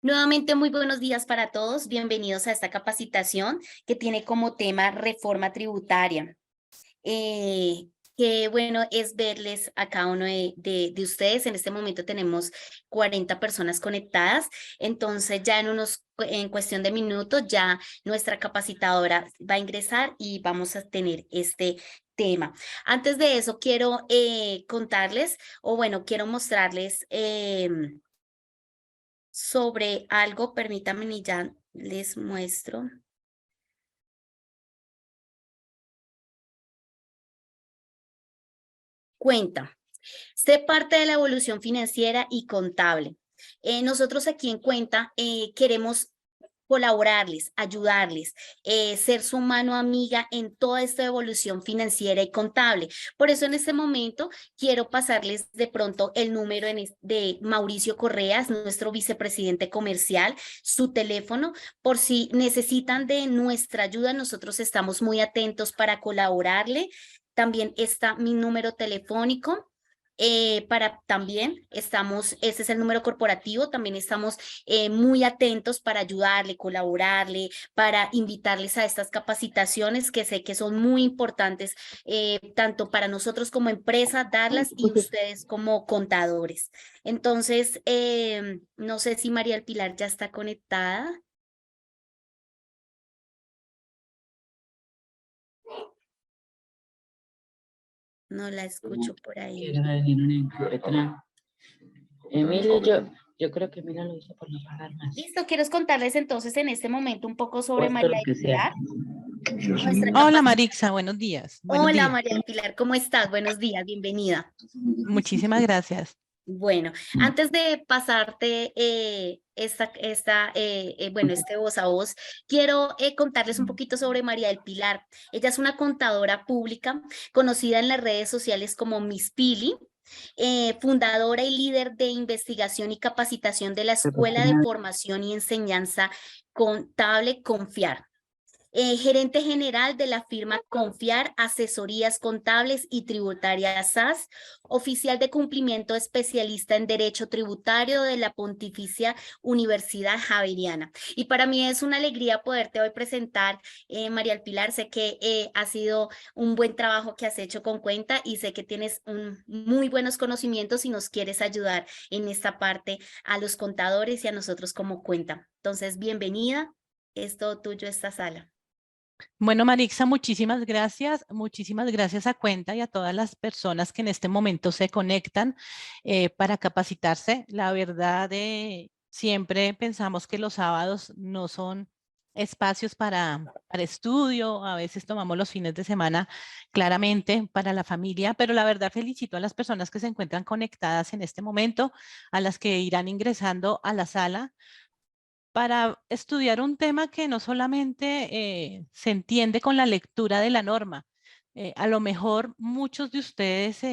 Nuevamente, muy buenos días para todos. Bienvenidos a esta capacitación que tiene como tema reforma tributaria. Eh, Qué bueno es verles a cada uno de ustedes. En este momento tenemos 40 personas conectadas. Entonces, ya en cuestión de minutos, ya nuestra capacitadora va a ingresar y vamos a tener este tema. Antes de eso, quiero contarles, o bueno, quiero mostrarles sobre algo, permítanme y ya les muestro. Cuenta, sé parte de la evolución financiera y contable. Nosotros aquí en Cuenta queremos colaborarles, ayudarles, ser su mano amiga en toda esta evolución financiera y contable. Por eso en este momento quiero pasarles de pronto el número de Mauricio Correas, nuestro vicepresidente comercial, su teléfono, por si necesitan de nuestra ayuda, nosotros estamos muy atentos para colaborarle. También está mi número telefónico. Para también estamos, ese es el número corporativo, también estamos muy atentos para ayudarle, colaborarle, para invitarles a estas capacitaciones que sé que son muy importantes, tanto para nosotros como empresa darlas y ustedes como contadores. Entonces, no sé si María del Pilar ya está conectada. No la escucho por ahí. Quiero venir una interpreta. Emilio, yo creo que Mira lo hizo por no pagar más. Listo, quiero contarles entonces en este momento un poco sobre Puesto María lo del que sea. Pilar, nuestra Hola capacitación. Marixa, buenos días. Buenos Hola días. María del Pilar, ¿cómo estás? Buenos días, bienvenida. Muchísimas gracias. Bueno, antes de pasarte bueno, este voz a voz, quiero contarles un poquito sobre María del Pilar. Ella es una contadora pública conocida en las redes sociales como Miss Pili, fundadora y líder de investigación y capacitación de la Escuela de Formación y Enseñanza Contable Confiar. Gerente general de la firma Confiar Asesorías Contables y Tributarias SAS, oficial de cumplimiento especialista en Derecho Tributario de la Pontificia Universidad Javeriana. Y para mí es una alegría poderte hoy presentar, María del Pilar. Sé que ha sido un buen trabajo que has hecho con Cuenta y sé que tienes muy buenos conocimientos y nos quieres ayudar en esta parte a los contadores y a nosotros como Cuenta. Entonces, bienvenida. Es todo tuyo esta sala. Bueno, Marixa, muchísimas gracias a Cuenta y a todas las personas que en este momento se conectan para capacitarse. La verdad, siempre pensamos que los sábados no son espacios para estudio, a veces tomamos los fines de semana claramente para la familia, pero la verdad felicito a las personas que se encuentran conectadas en este momento, a las que irán ingresando a la sala para estudiar un tema que no solamente se entiende con la lectura de la norma. A lo mejor muchos de ustedes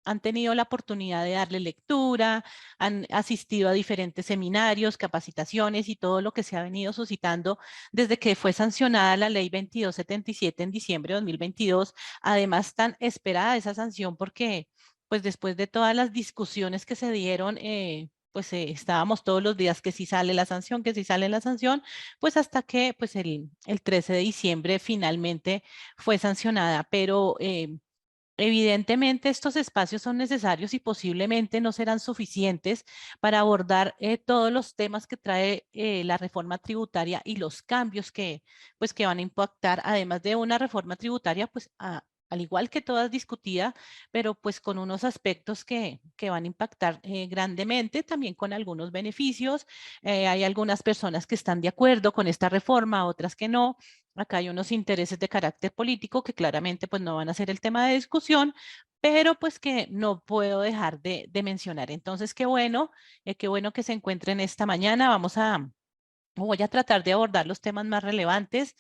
han tenido la oportunidad de darle lectura, han asistido a diferentes seminarios, capacitaciones y todo lo que se ha venido suscitando desde que fue sancionada la ley 2277 en diciembre de 2022. Además, tan esperada esa sanción porque, pues después de todas las discusiones que se dieron, pues estábamos todos los días que si sale la sanción, que si sale la sanción, pues hasta que pues el 13 de diciembre finalmente fue sancionada, pero evidentemente estos espacios son necesarios y posiblemente no serán suficientes para abordar todos los temas que trae la reforma tributaria y los cambios pues, que van a impactar, además de una reforma tributaria, pues al igual que todas discutida, pero pues con unos aspectos que van a impactar grandemente, también con algunos beneficios. Hay algunas personas que están de acuerdo con esta reforma, otras que no. Acá hay unos intereses de carácter político que claramente pues no van a ser el tema de discusión, pero pues que no puedo dejar de mencionar. Entonces, qué bueno que se encuentren esta mañana. Voy a tratar de abordar los temas más relevantes.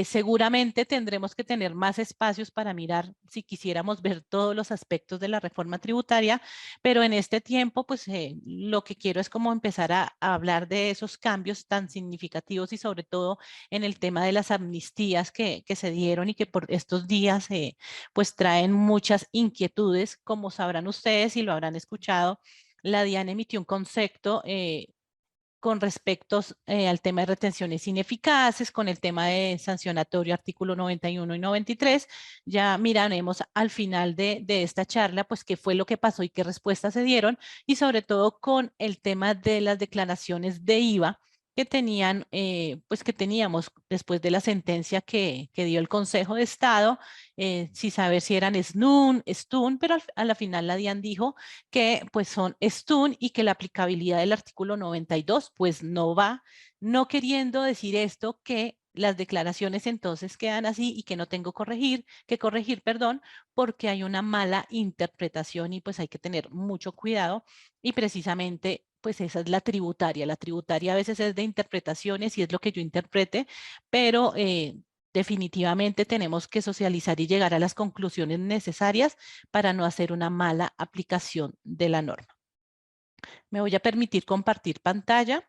Seguramente tendremos que tener más espacios para mirar si quisiéramos ver todos los aspectos de la reforma tributaria, pero en este tiempo, pues lo que quiero es como empezar a hablar de esos cambios tan significativos y sobre todo en el tema de las amnistías que se dieron y que por estos días pues traen muchas inquietudes. Como sabrán ustedes y lo habrán escuchado, la DIAN emitió un concepto con respecto al tema de retenciones ineficaces, con el tema de sancionatorio artículo 91 y 93. Ya miraremos al final de esta charla, pues qué fue lo que pasó y qué respuestas se dieron, y sobre todo con el tema de las declaraciones de IVA que tenían, pues que teníamos después de la sentencia que dio el Consejo de Estado, sin saber si eran SNUN, STUN, pero a la final la DIAN dijo que pues son STUN y que la aplicabilidad del artículo 92 pues no va, no queriendo decir esto que las declaraciones entonces quedan así y que no tengo que corregir, perdón, porque hay una mala interpretación y pues hay que tener mucho cuidado y precisamente pues esa es la tributaria. La tributaria a veces es de interpretaciones y es lo que yo interprete, pero definitivamente tenemos que socializar y llegar a las conclusiones necesarias para no hacer una mala aplicación de la norma. Me voy a permitir compartir pantalla.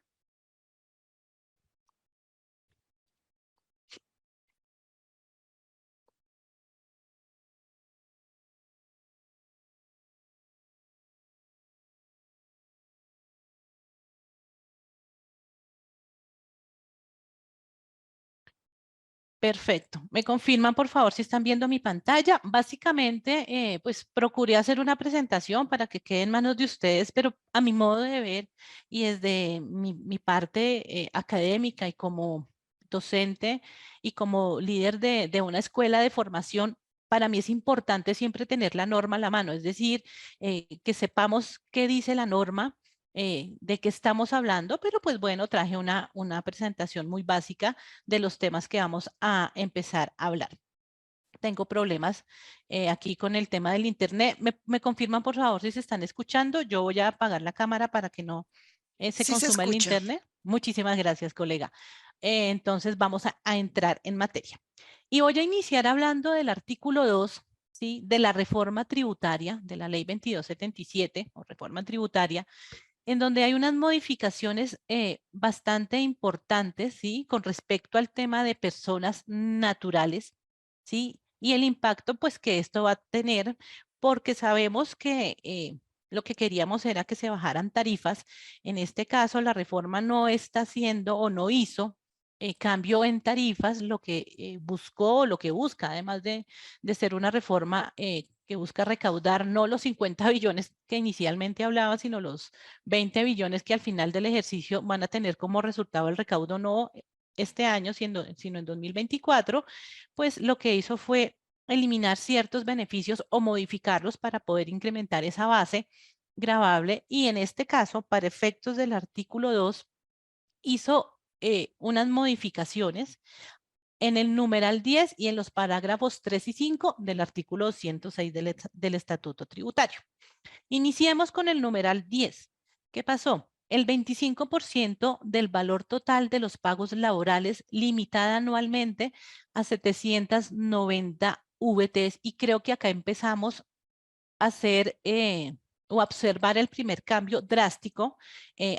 Perfecto. ¿Me confirman, por favor, si están viendo mi pantalla? Básicamente, pues procuré hacer una presentación para que quede en manos de ustedes, pero a mi modo de ver y desde mi parte académica y como docente y como líder de una escuela de formación, para mí es importante siempre tener la norma a la mano, es decir, que sepamos qué dice la norma, de qué estamos hablando, pero pues bueno, traje una presentación muy básica de los temas que vamos a empezar a hablar. Tengo problemas aquí con el tema del internet. ¿Me confirman, por favor, si se están escuchando? Yo voy a apagar la cámara para que no se Sí se consuma el escucha. internet. Muchísimas gracias, colega. Entonces vamos a entrar en materia. Y voy a iniciar hablando del artículo 2, ¿sí? De la reforma tributaria, de la ley 2277 o reforma tributaria, en donde hay unas modificaciones bastante importantes, ¿sí? Con respecto al tema de personas naturales, ¿sí? Y el impacto, pues, que esto va a tener, porque sabemos que lo que queríamos era que se bajaran tarifas. En este caso, la reforma no está haciendo o no hizo cambio en tarifas, lo que buscó, lo que busca, además de ser una reforma que busca recaudar no los 50 billones que inicialmente hablaba, sino los 20 billones que al final del ejercicio van a tener como resultado el recaudo no este año, sino en 2024, pues lo que hizo fue eliminar ciertos beneficios o modificarlos para poder incrementar esa base gravable y en este caso, para efectos del artículo 2, hizo unas modificaciones en el numeral 10 y en los parágrafos 3 y 5 del artículo 206 del Estatuto Tributario. Iniciemos con el numeral 10. ¿Qué pasó? El 25% del valor total de los pagos laborales limitada anualmente a 790 VTs. Y creo que acá empezamos a hacer o observar el primer cambio drástico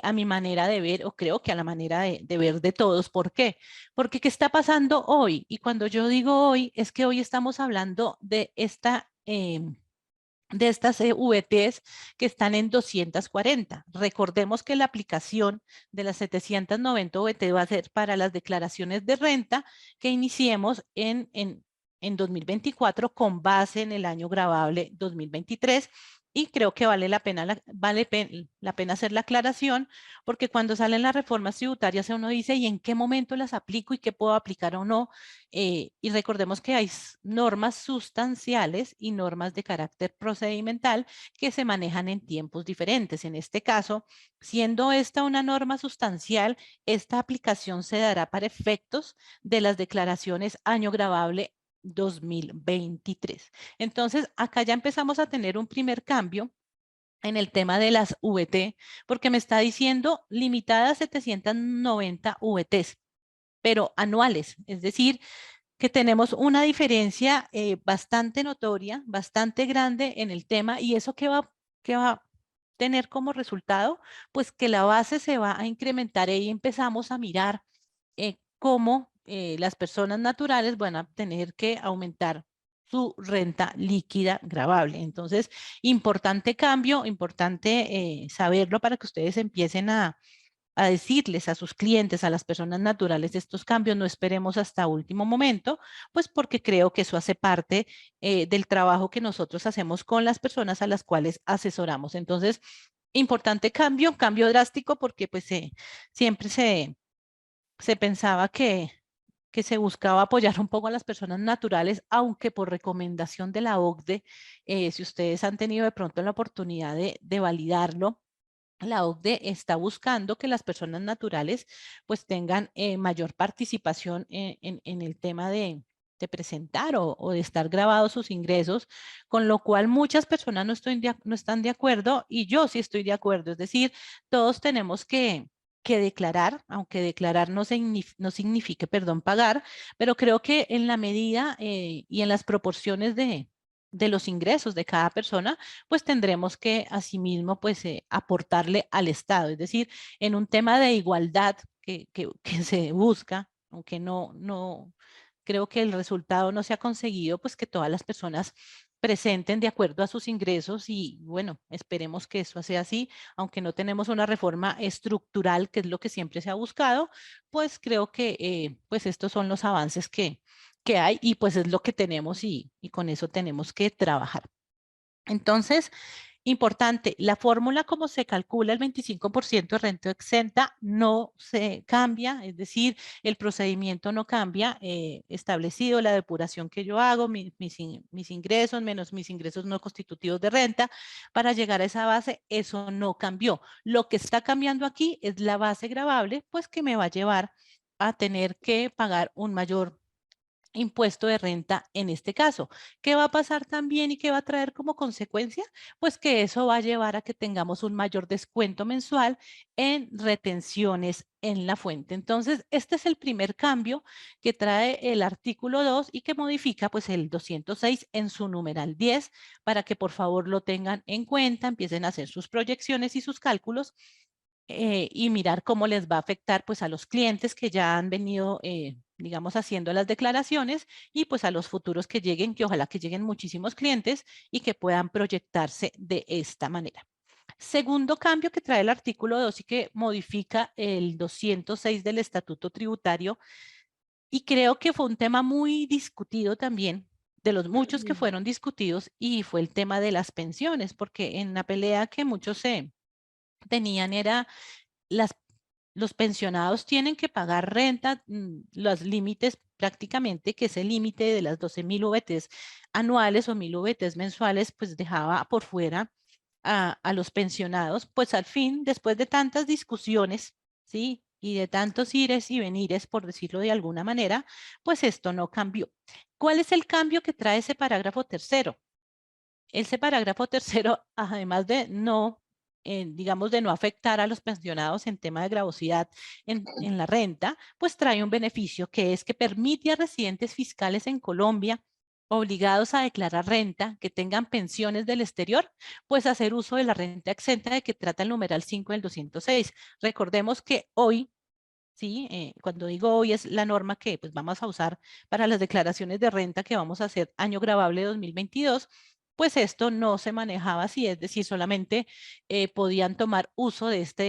a mi manera de ver, o creo que a la manera de ver de todos. ¿Por qué? Porque ¿qué está pasando hoy? Y cuando yo digo hoy, es que hoy estamos hablando de esta de estas VTs que están en 240. Recordemos que la aplicación de las 790 VT va a ser para las declaraciones de renta que iniciemos en 2024 con base en el año gravable 2023. Y creo que vale la pena, la pena hacer la aclaración, porque cuando salen las reformas tributarias uno dice, ¿y en qué momento las aplico y qué puedo aplicar o no? Y recordemos que hay normas sustanciales y normas de carácter procedimental que se manejan en tiempos diferentes. En este caso, siendo esta una norma sustancial, esta aplicación se dará para efectos de las declaraciones año gravable 2023. Entonces, acá ya empezamos a tener un primer cambio en el tema de las VT, porque me está diciendo limitada a 790 VTs, pero anuales, es decir, que tenemos una diferencia bastante notoria, bastante grande en el tema, y eso qué va a tener como resultado, pues que la base se va a incrementar y empezamos a mirar cómo las personas naturales van a tener que aumentar su renta líquida gravable. Entonces, importante cambio, importante saberlo para que ustedes empiecen a decirles a sus clientes, a las personas naturales, estos cambios, no esperemos hasta último momento, pues porque creo que eso hace parte del trabajo que nosotros hacemos con las personas a las cuales asesoramos. Entonces, importante cambio, cambio drástico, porque pues siempre se pensaba que se buscaba apoyar un poco a las personas naturales, aunque por recomendación de la OCDE, si ustedes han tenido de pronto la oportunidad de validarlo, la OCDE está buscando que las personas naturales pues tengan mayor participación en el tema de presentar o de estar grabados sus ingresos, con lo cual muchas personas no están de acuerdo y yo sí estoy de acuerdo. Es decir, todos tenemos que declarar, aunque declarar no signifique, perdón, pagar, pero creo que en la medida y en las proporciones de los ingresos de cada persona, pues tendremos que asimismo pues aportarle al Estado. Es decir, en un tema de igualdad que se busca, aunque no creo que el resultado no se ha conseguido, pues que todas las personas presenten de acuerdo a sus ingresos y bueno, esperemos que eso sea así, aunque no tenemos una reforma estructural, que es lo que siempre se ha buscado, pues creo que pues estos son los avances que hay y pues es lo que tenemos y con eso tenemos que trabajar. Entonces, importante, la fórmula como se calcula el 25% de renta exenta no se cambia, es decir, el procedimiento no cambia, establecido la depuración que yo hago, mis ingresos menos mis ingresos no constitutivos de renta, para llegar a esa base, eso no cambió. Lo que está cambiando aquí es la base gravable, pues que me va a llevar a tener que pagar un mayor impuesto de renta en este caso. ¿Qué va a pasar también y qué va a traer como consecuencia? Pues que eso va a llevar a que tengamos un mayor descuento mensual en retenciones en la fuente. Entonces, este es el primer cambio que trae el artículo 2 y que modifica pues el 206 en su numeral 10 para que por favor lo tengan en cuenta, empiecen a hacer sus proyecciones y sus cálculos y mirar cómo les va a afectar pues a los clientes que ya han venido, digamos, haciendo las declaraciones y pues a los futuros que lleguen, que ojalá que lleguen muchísimos clientes y que puedan proyectarse de esta manera. Segundo cambio que trae el artículo 2 y que modifica el 206 del Estatuto Tributario y creo que fue un tema muy discutido también, de los muchos que fueron discutidos y fue el tema de las pensiones, porque en la pelea que muchos se tenían era las, los pensionados tienen que pagar renta, los límites prácticamente, que es el límite de las 12.000 VTs anuales o 1.000 VTs mensuales, pues dejaba por fuera a los pensionados, pues al fin, después de tantas discusiones, ¿sí? Y de tantos ires y venires, por decirlo de alguna manera, pues esto no cambió. ¿Cuál es el cambio que trae ese parágrafo tercero? Ese parágrafo tercero, además de no, digamos, de no afectar a los pensionados en tema de gravosidad en la renta, pues trae un beneficio que es que permite a residentes fiscales en Colombia obligados a declarar renta, que tengan pensiones del exterior, pues hacer uso de la renta exenta de que trata el numeral 5 del 206. Recordemos que hoy, sí, cuando digo hoy es la norma que pues vamos a usar para las declaraciones de renta que vamos a hacer año gravable 2022, pues esto no se manejaba así, es decir, solamente podían tomar uso de esta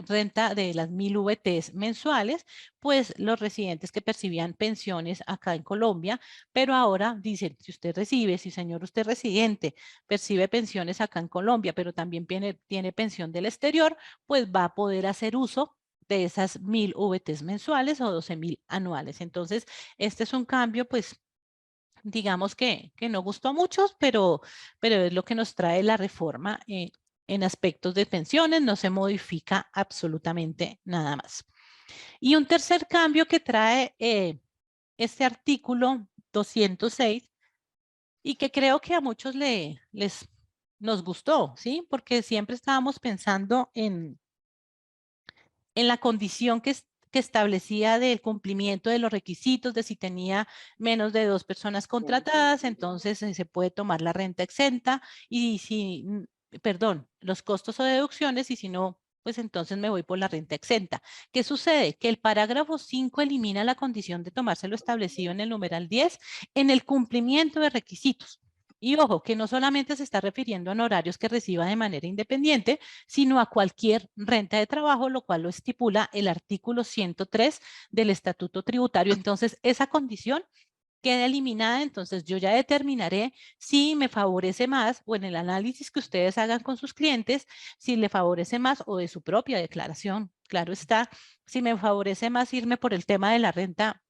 renta de las 1.000 VTs mensuales, pues los residentes que percibían pensiones acá en Colombia, pero ahora dicen, si usted recibe, si señor usted residente percibe pensiones acá en Colombia, pero también tiene pensión del exterior, pues va a poder hacer uso de esas 1.000 VTs mensuales o 12.000 anuales. Entonces, este es un cambio, pues, digamos que no gustó a muchos, pero es lo que nos trae la reforma en aspectos de pensiones, no se modifica absolutamente nada más. Y un tercer cambio que trae este artículo 206 y que creo que a muchos nos gustó, ¿sí? Porque siempre estábamos pensando en la condición que establecía del cumplimiento de los requisitos de si tenía menos de 2 personas contratadas, entonces se puede tomar la renta exenta y si, perdón, los costos o deducciones y si no, pues entonces me voy por la renta exenta. ¿Qué sucede? Que el parágrafo 5 elimina la condición de tomarse lo establecido en el numeral 10 en el cumplimiento de requisitos. Y ojo, que no solamente se está refiriendo a honorarios que reciba de manera independiente, sino a cualquier renta de trabajo, lo cual lo estipula el artículo 103 del Estatuto Tributario. Entonces, esa condición queda eliminada, entonces yo ya determinaré si me favorece más o en el análisis que ustedes hagan con sus clientes, si le favorece más o de su propia declaración. Claro está, si me favorece más irme por el tema de la renta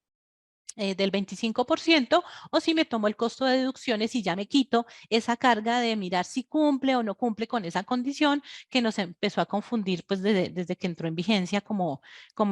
del 25% o si me tomo el costo de deducciones y ya me quito esa carga de mirar si cumple o no cumple con esa condición que nos empezó a confundir pues desde que entró en vigencia como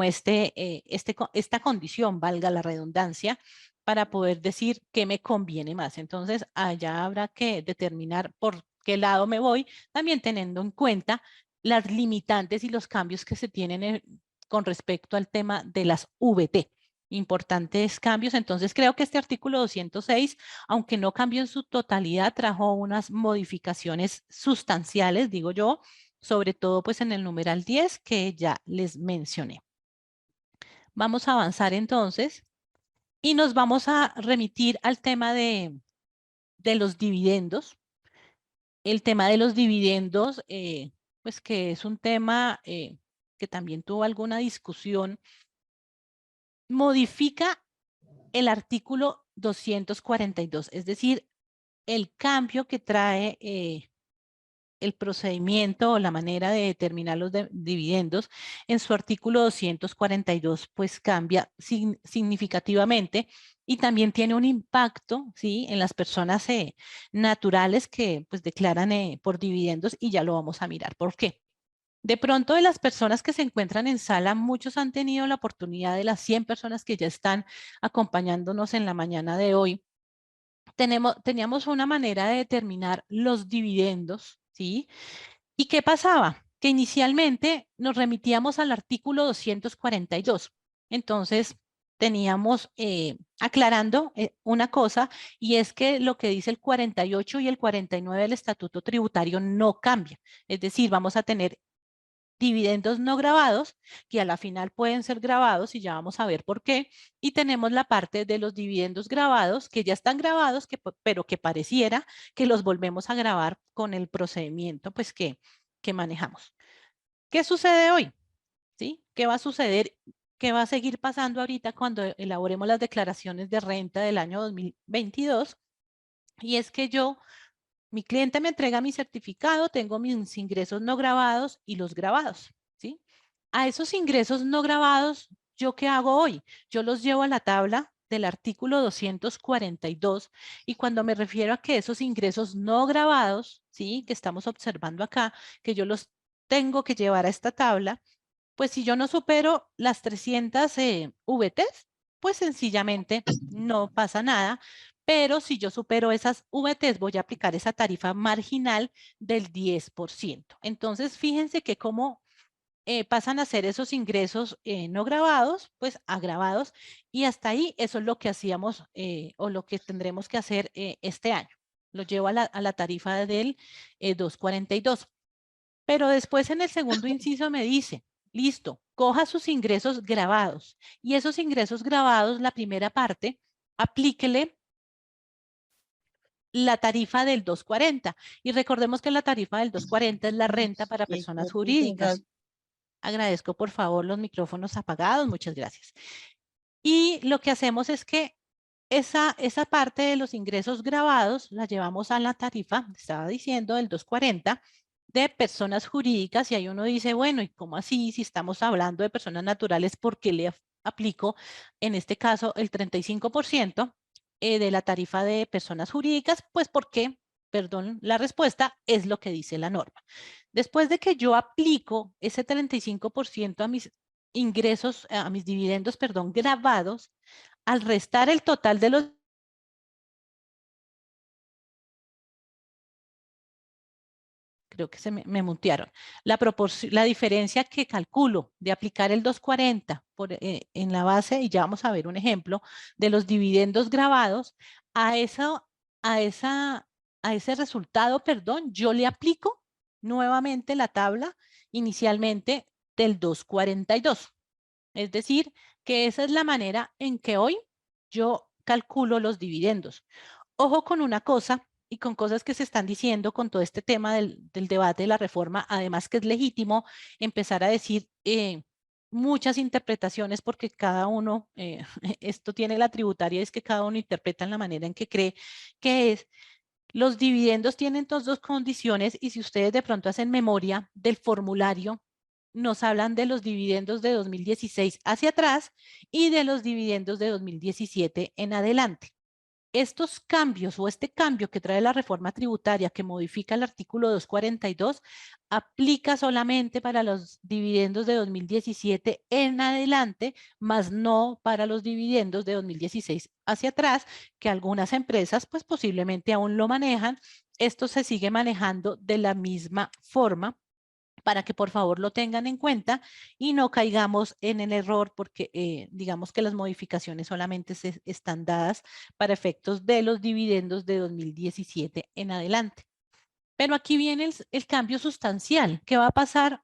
esta condición, valga la redundancia, para poder decir qué me conviene más. Entonces, allá habrá que determinar por qué lado me voy, también teniendo en cuenta las limitantes y los cambios que se tienen con respecto al tema de las VT. Importantes cambios. Entonces, creo que este artículo 206, aunque no cambió en su totalidad, trajo unas modificaciones sustanciales, digo yo, sobre todo pues en el numeral 10 que ya les mencioné. Vamos a avanzar entonces y nos vamos a remitir al tema de los dividendos. El tema de los dividendos, pues que es un tema que también tuvo alguna discusión, modifica el artículo 242, es decir, el cambio que trae el procedimiento o la manera de determinar los dividendos en su artículo 242, pues cambia significativamente y también tiene un impacto, ¿sí?, en las personas naturales que pues declaran por dividendos y ya lo vamos a mirar. ¿Por qué? De pronto, de las personas que se encuentran en sala, muchos han tenido la oportunidad, de las 100 personas que ya están acompañándonos en la mañana de hoy, teníamos una manera de determinar los dividendos, ¿sí? ¿Y qué pasaba? Que inicialmente nos remitíamos al artículo 242. Entonces, teníamos aclarando una cosa, y es que lo que dice el 48 y el 49 del Estatuto Tributario no cambia. Es decir, vamos a tener dividendos no grabados, que a la final pueden ser grabados y ya vamos a ver por qué. Y tenemos la parte de los dividendos grabados, que ya están grabados, pero que pareciera que los volvemos a grabar con el procedimiento pues, que manejamos. ¿Qué sucede hoy? ¿Sí? ¿Qué va a suceder? ¿Qué va a seguir pasando ahorita cuando elaboremos las declaraciones de renta del año 2022? Y es que mi cliente me entrega mi certificado, tengo mis ingresos no grabados y los grabados, ¿sí? A esos ingresos no grabados, ¿yo qué hago hoy? Yo los llevo a la tabla del artículo 242 y cuando me refiero a que esos ingresos no grabados, ¿sí?, que estamos observando acá, que yo los tengo que llevar a esta tabla, pues si yo no supero las 300 VTs, pues sencillamente no pasa nada. Pero si yo supero esas VTs, voy a aplicar esa tarifa marginal del 10%. Entonces, fíjense que cómo pasan a ser esos ingresos no grabados, pues a grabados, y hasta ahí eso es lo que hacíamos o lo que tendremos que hacer este año. Lo llevo a la tarifa del 242. Pero después en el segundo inciso me dice, listo, coja sus ingresos grabados y esos ingresos grabados, la primera parte, aplíquele la tarifa del 240. Y recordemos que la tarifa del 240 es la renta para personas jurídicas. Agradezco por favor los micrófonos apagados, muchas gracias. Y lo que hacemos es que esa parte de los ingresos grabados la llevamos a la tarifa, estaba diciendo, del 240 de personas jurídicas, y ahí uno dice, bueno, ¿y cómo así? Si estamos hablando de personas naturales, ¿por qué le aplico en este caso el 35% de la tarifa de personas jurídicas? Pues porque, perdón, la respuesta es lo que dice la norma. Después de que yo aplico ese 35% a mis ingresos, a mis dividendos, perdón, grabados, al restar el total de los creo que me mutearon. La diferencia que calculo de aplicar el 240 en la base, y ya vamos a ver un ejemplo, de los dividendos grabados, a ese resultado, perdón, yo le aplico nuevamente la tabla inicialmente del 242. Es decir, que esa es la manera en que hoy yo calculo los dividendos. Ojo con una cosa, y con cosas que se están diciendo con todo este tema del debate de la reforma, además que es legítimo empezar a decir muchas interpretaciones porque cada uno, esto tiene la tributaria, es que cada uno interpreta en la manera en que cree que es. Los dividendos tienen dos condiciones y si ustedes de pronto hacen memoria del formulario, nos hablan de los dividendos de 2016 hacia atrás y de los dividendos de 2017 en adelante. Estos cambios o este cambio que trae la reforma tributaria que modifica el artículo 242 aplica solamente para los dividendos de 2017 en adelante, más no para los dividendos de 2016 hacia atrás, que algunas empresas pues posiblemente aún lo manejan. Esto se sigue manejando de la misma forma para que por favor lo tengan en cuenta y no caigamos en el error porque digamos que las modificaciones solamente están dadas para efectos de los dividendos de 2017 en adelante. Pero aquí viene el cambio sustancial. ¿Qué va a pasar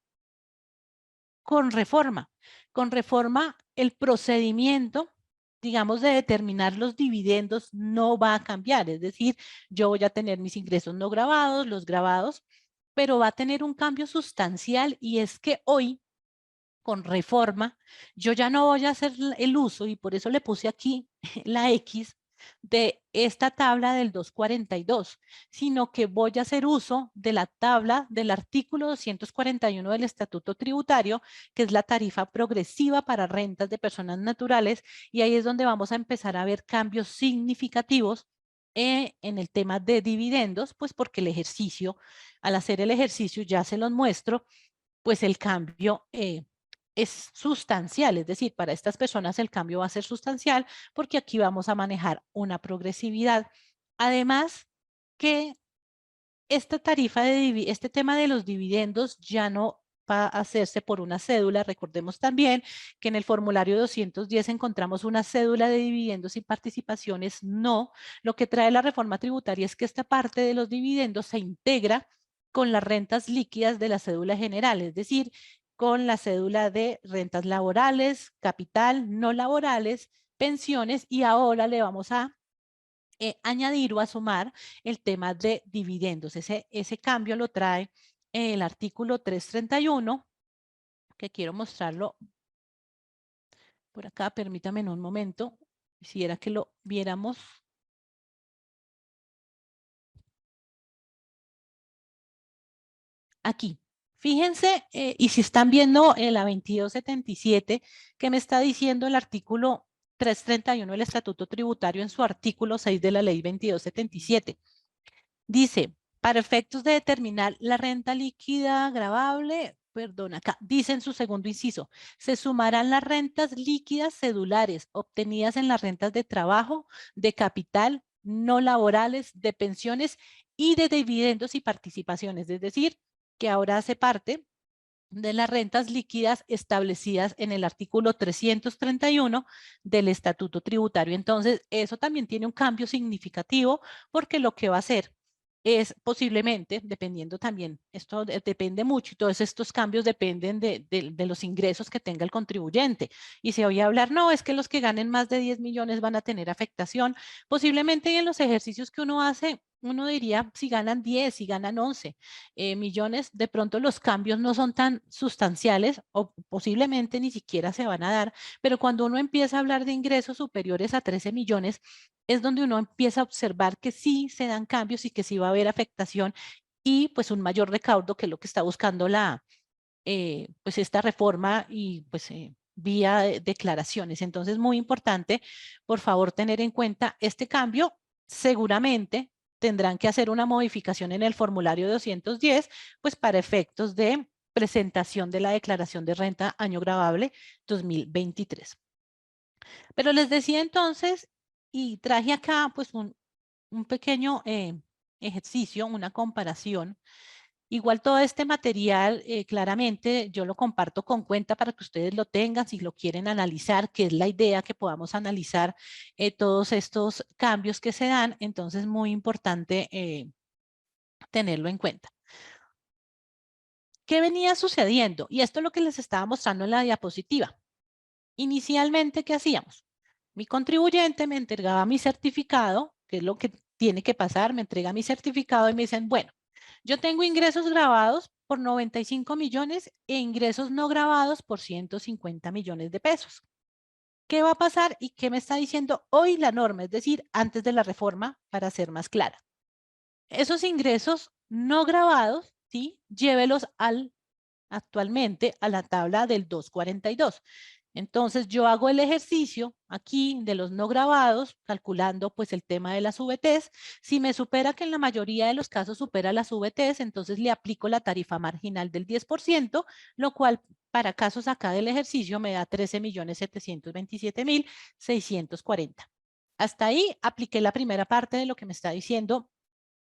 con reforma? Con reforma, el procedimiento, digamos, de determinar los dividendos no va a cambiar. Es decir, yo voy a tener mis ingresos no grabados, los grabados, pero va a tener un cambio sustancial y es que hoy, con reforma, yo ya no voy a hacer el uso, y por eso le puse aquí la X, de esta tabla del 242, sino que voy a hacer uso de la tabla del artículo 241 del Estatuto Tributario, que es la tarifa progresiva para rentas de personas naturales, y ahí es donde vamos a empezar a ver cambios significativos en el tema de dividendos, pues porque el ejercicio, al hacer el ejercicio ya se los muestro, pues el cambio es sustancial, es decir, para estas personas el cambio va a ser sustancial porque aquí vamos a manejar una progresividad. Además que esta tarifa de este tema de los dividendos ya no va a hacerse por una cédula. Recordemos también que en el formulario 210 encontramos una cédula de dividendos y participaciones. No, lo que trae la reforma tributaria es que esta parte de los dividendos se integra con las rentas líquidas de la cédula general, es decir, con la cédula de rentas laborales, capital, no laborales, pensiones, y ahora le vamos a añadir o a sumar el tema de dividendos. Ese cambio lo trae el artículo 331, que quiero mostrarlo por acá. Permítame en un momento. Quisiera que lo viéramos. Aquí. Fíjense, y si están viendo la 2277, que me está diciendo el artículo 331 del Estatuto Tributario en su artículo 6 de la ley 2277. Dice, para efectos de determinar la renta líquida gravable, perdón, acá dice en su segundo inciso, se sumarán las rentas líquidas cedulares obtenidas en las rentas de trabajo, de capital, no laborales, de pensiones y de dividendos y participaciones. Es decir, que ahora hace parte de las rentas líquidas establecidas en el artículo 331 del Estatuto Tributario. Entonces, eso también tiene un cambio significativo porque lo que va a hacer es posiblemente, dependiendo también, esto depende mucho y todos estos cambios dependen de los ingresos que tenga el contribuyente. Y se oye hablar, no, es que los que ganen más de 10 millones van a tener afectación. Posiblemente en los ejercicios que uno hace, uno diría si ganan 10, si ganan 11 millones, de pronto los cambios no son tan sustanciales o posiblemente ni siquiera se van a dar, pero cuando uno empieza a hablar de ingresos superiores a 13 millones, es donde uno empieza a observar que sí se dan cambios y que sí va a haber afectación y pues un mayor recaudo, que es lo que está buscando pues esta reforma y pues vía declaraciones. Entonces, muy importante, por favor, tener en cuenta este cambio. Seguramente tendrán que hacer una modificación en el formulario 210, pues para efectos de presentación de la declaración de renta año gravable 2023. Pero les decía entonces, y traje acá pues un pequeño ejercicio, una comparación. Igual todo este material, claramente yo lo comparto con cuenta para que ustedes lo tengan si lo quieren analizar, que es la idea que podamos analizar todos estos cambios que se dan. Entonces, muy importante tenerlo en cuenta. ¿Qué venía sucediendo? Y esto es lo que les estaba mostrando en la diapositiva. Inicialmente, ¿qué hacíamos? Mi contribuyente me entregaba mi certificado, que es lo que tiene que pasar, me entrega mi certificado y me dicen, bueno, yo tengo ingresos grabados por 95 millones e ingresos no grabados por 150 millones de pesos. ¿Qué va a pasar y qué me está diciendo hoy la norma? Es decir, antes de la reforma, para ser más clara. Esos ingresos no grabados, ¿sí? Llévelos actualmente a la tabla del 242. Entonces yo hago el ejercicio aquí de los no grabados, calculando pues el tema de las VTs. Si me supera, que en la mayoría de los casos supera las VTs, entonces le aplico la tarifa marginal del 10%, lo cual para casos acá del ejercicio me da 13.727.640. Hasta ahí apliqué la primera parte de lo que me está diciendo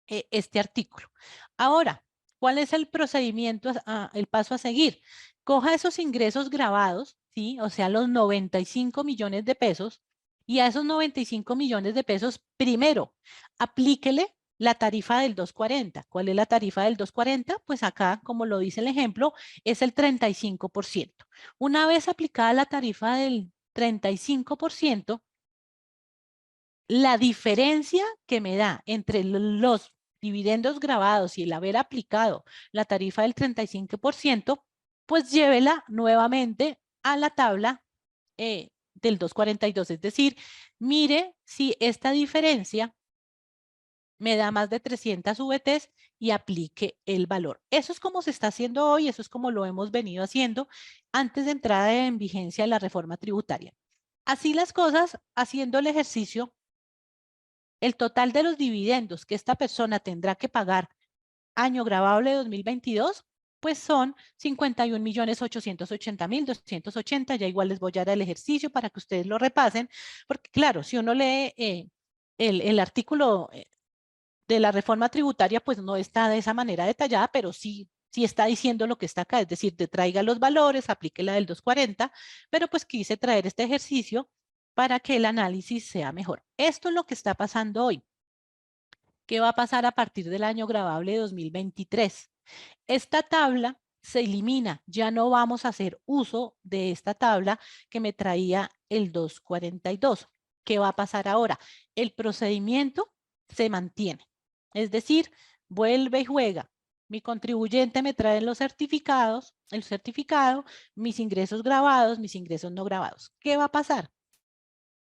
este artículo. Ahora, ¿cuál es el procedimiento, el paso a seguir? Coja esos ingresos grabados, ¿sí? O sea, los 95 millones de pesos, y a esos 95 millones de pesos, primero, aplíquele la tarifa del 240. ¿Cuál es la tarifa del 240? Pues acá, como lo dice el ejemplo, es el 35%. Una vez aplicada la tarifa del 35%, la diferencia que me da entre los dividendos grabados y el haber aplicado la tarifa del 35%, pues llévela nuevamente a la tabla del 242. Es decir, mire si esta diferencia me da más de 300 VTs y aplique el valor. Eso es como se está haciendo hoy, eso es como lo hemos venido haciendo antes de entrada en vigencia de la reforma tributaria. Así las cosas, haciendo el ejercicio, el total de los dividendos que esta persona tendrá que pagar año grabable 2022, pues son 51.880.280. Ya igual les voy a dar el ejercicio para que ustedes lo repasen, porque claro, si uno lee el artículo de la reforma tributaria, pues no está de esa manera detallada, pero sí está diciendo lo que está acá, es decir, te traiga los valores, aplique la del 240, pero pues quise traer este ejercicio para que el análisis sea mejor. Esto es lo que está pasando hoy. ¿Qué va a pasar a partir del año grabable 2023? Esta tabla se elimina, ya no vamos a hacer uso de esta tabla que me traía el 242. ¿Qué va a pasar ahora? El procedimiento se mantiene, es decir, vuelve y juega. Mi contribuyente me trae los certificados, el certificado, mis ingresos grabados, mis ingresos no grabados. ¿Qué va a pasar?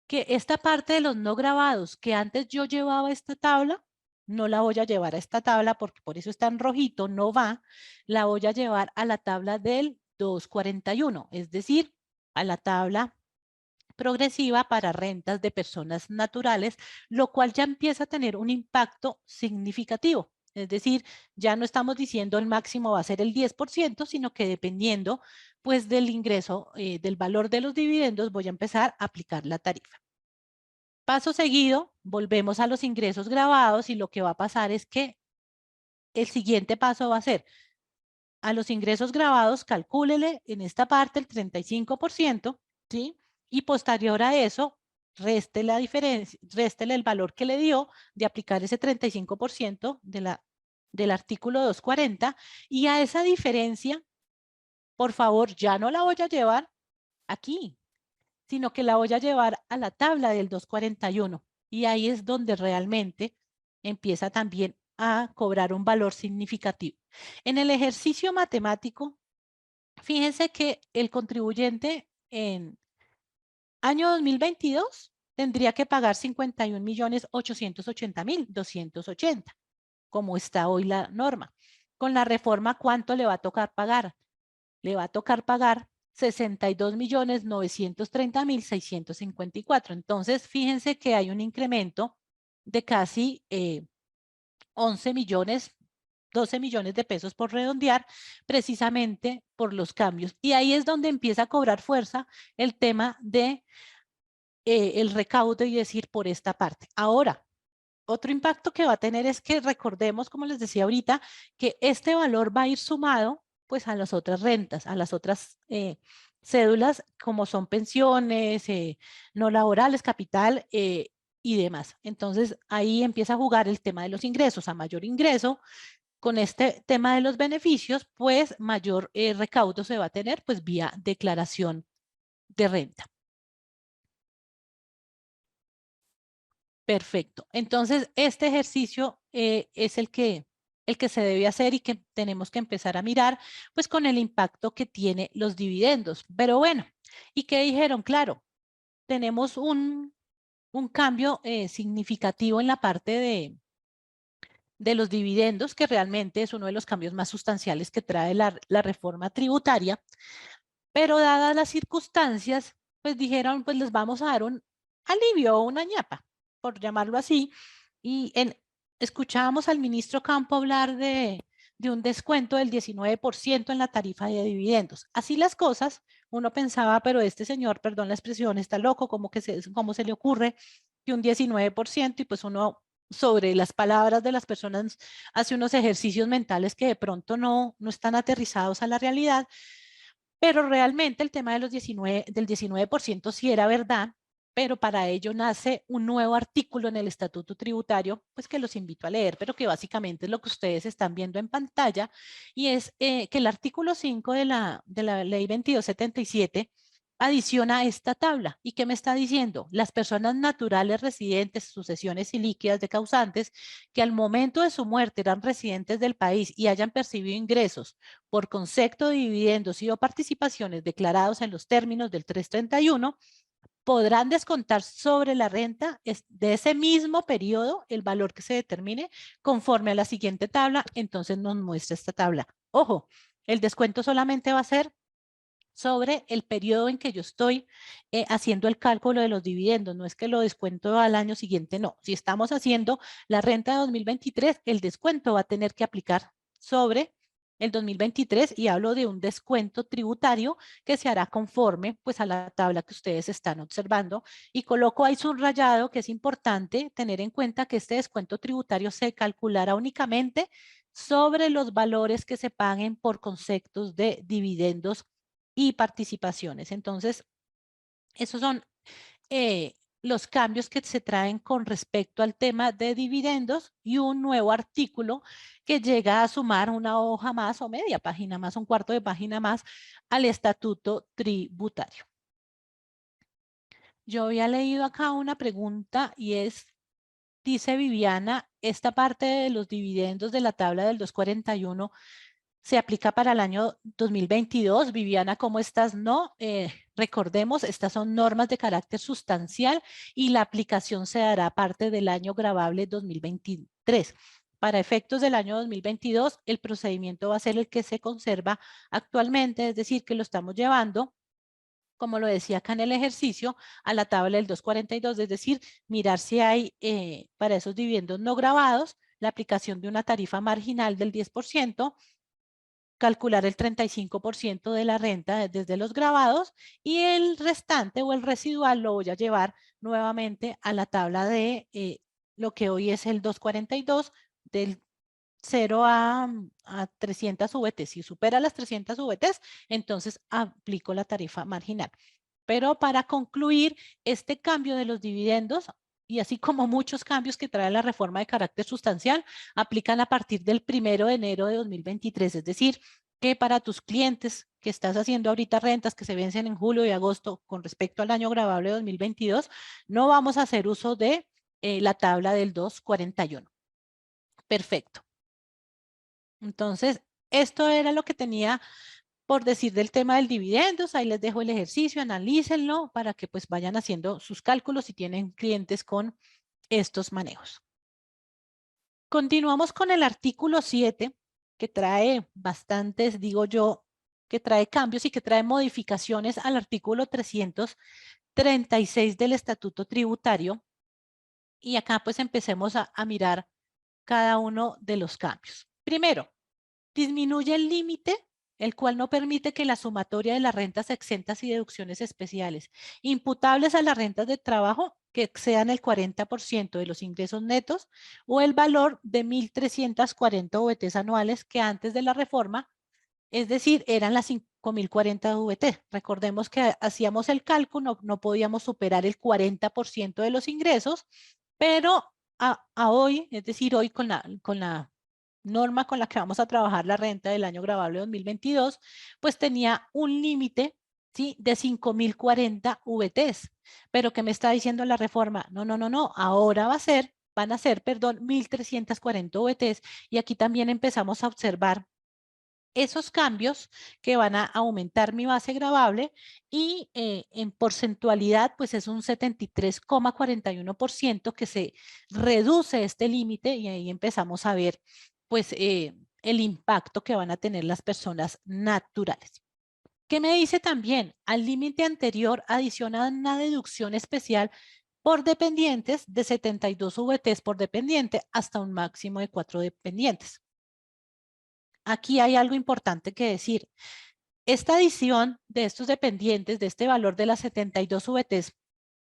Que esta parte de los no grabados que antes yo llevaba esta tabla, no la voy a llevar a esta tabla porque por eso está en rojito, no va, la voy a llevar a la tabla del 241, es decir, a la tabla progresiva para rentas de personas naturales, lo cual ya empieza a tener un impacto significativo. Es decir, ya no estamos diciendo el máximo va a ser el 10%, sino que dependiendo pues del ingreso, del valor de los dividendos, voy a empezar a aplicar la tarifa. Paso seguido, volvemos a los ingresos grabados y lo que va a pasar es que el siguiente paso va a ser a los ingresos grabados, calcúlele en esta parte el 35%, ¿sí? Y posterior a eso, reste la diferencia, réstele el valor que le dio de aplicar ese 35% del artículo 240, y a esa diferencia, por favor, ya no la voy a llevar aquí, sino que la voy a llevar a la tabla del 241. Y ahí es donde realmente empieza también a cobrar un valor significativo. En el ejercicio matemático, fíjense que el contribuyente en año 2022 tendría que pagar 51.880.280, como está hoy la norma. Con la reforma, ¿cuánto le va a tocar pagar? Le va a tocar pagar 62.930.654. Entonces, fíjense que hay un incremento de casi 11 millones, 12 millones de pesos por redondear, precisamente por los cambios. Y ahí es donde empieza a cobrar fuerza el tema de el recaudo y decir por esta parte. Ahora, otro impacto que va a tener es que recordemos, como les decía ahorita, que este valor va a ir sumado pues a las otras rentas, a las otras cédulas como son pensiones, no laborales, capital y demás. Entonces ahí empieza a jugar el tema de los ingresos. A mayor ingreso, con este tema de los beneficios, pues mayor recaudo se va a tener pues vía declaración de renta. Perfecto. Entonces, este ejercicio es el que se debe hacer y que tenemos que empezar a mirar, pues con el impacto que tiene los dividendos. Pero bueno, ¿y qué dijeron? Claro, tenemos un cambio significativo en la parte de los dividendos, que realmente es uno de los cambios más sustanciales que trae la reforma tributaria, pero dadas las circunstancias, pues dijeron, pues les vamos a dar un alivio o una ñapa, por llamarlo así, y escuchábamos al ministro Campo hablar de un descuento del 19% en la tarifa de dividendos. Así las cosas, uno pensaba, pero este señor, perdón la expresión, está loco, ¿cómo se le ocurre que un 19%? Y pues uno sobre las palabras de las personas hace unos ejercicios mentales que de pronto no están aterrizados a la realidad, pero realmente el tema de del 19% sí era verdad, pero para ello nace un nuevo artículo en el Estatuto Tributario, pues que los invito a leer, pero que básicamente es lo que ustedes están viendo en pantalla, y es que el artículo 5 de la Ley 2277 adiciona esta tabla. ¿Y qué me está diciendo? Las personas naturales residentes, sucesiones y líquidas de causantes que al momento de su muerte eran residentes del país y hayan percibido ingresos por concepto de dividendos y o participaciones declarados en los términos del 331, podrán descontar sobre la renta de ese mismo periodo el valor que se determine conforme a la siguiente tabla. Entonces nos muestra esta tabla. Ojo, el descuento solamente va a ser sobre el periodo en que yo estoy haciendo el cálculo de los dividendos. No es que lo descuento al año siguiente, no. Si estamos haciendo la renta de 2023, el descuento va a tener que aplicar sobre el 2023, y hablo de un descuento tributario que se hará conforme pues a la tabla que ustedes están observando, y coloco ahí subrayado que es importante tener en cuenta que este descuento tributario se calculará únicamente sobre los valores que se paguen por conceptos de dividendos y participaciones. Entonces, esos son los cambios que se traen con respecto al tema de dividendos, y un nuevo artículo que llega a sumar una hoja más o media página más, un cuarto de página más al estatuto tributario. Yo había leído acá una pregunta y es, dice Viviana, esta parte de los dividendos de la tabla del 241 se aplica para el año 2022. Viviana, ¿cómo estás? No, recordemos, estas son normas de carácter sustancial y la aplicación se dará parte del año gravable 2023. Para efectos del año 2022, el procedimiento va a ser el que se conserva actualmente, es decir, que lo estamos llevando, como lo decía acá en el ejercicio, a la tabla del 242, es decir, mirar si hay para esos dividendos no grabados la aplicación de una tarifa marginal del 10%, calcular el 35% de la renta desde los grabados, y el restante o el residual lo voy a llevar nuevamente a la tabla de lo que hoy es el 242 del 0 a 300 VT. Si supera las 300 VT, entonces aplico la tarifa marginal. Pero para concluir, este cambio de los dividendos, y así como muchos cambios que trae la reforma de carácter sustancial, aplican a partir del 1 de enero de 2023. Es decir, que para tus clientes que estás haciendo ahorita rentas que se vencen en julio y agosto con respecto al año gravable 2022, no vamos a hacer uso de la tabla del 241. Perfecto. Entonces, esto era lo que tenía por decir del tema del dividendos. Ahí les dejo el ejercicio, analícenlo para que pues vayan haciendo sus cálculos si tienen clientes con estos manejos. Continuamos con el artículo 7, que trae bastantes, digo yo, que trae cambios y que trae modificaciones al artículo 336 del Estatuto Tributario. Y acá pues empecemos a mirar cada uno de los cambios. Primero, disminuye el límite, el cual no permite que la sumatoria de las rentas exentas y deducciones especiales imputables a las rentas de trabajo que excedan el 40% de los ingresos netos o el valor de 1.340 VTs anuales que antes de la reforma, es decir, eran las 5.040 VT. Recordemos que hacíamos el cálculo, no podíamos superar el 40% de los ingresos, pero a hoy, es decir, hoy con la norma con la que vamos a trabajar la renta del año gravable 2022, pues tenía un límite ¿sí? De 5.040 VTs. Pero ¿qué me está diciendo la reforma? No, no, no, no. Ahora van a ser, perdón, 1.340 VTs. Y aquí también empezamos a observar esos cambios que van a aumentar mi base gravable y en porcentualidad pues es un 73,41% que se reduce este límite y ahí empezamos a ver pues el impacto que van a tener las personas naturales. ¿Qué me dice también? Al límite anterior adiciona una deducción especial por dependientes de 72 VTs por dependiente hasta un máximo de 4 dependientes. Aquí hay algo importante que decir. Esta adición de estos dependientes, de este valor de las 72 VTs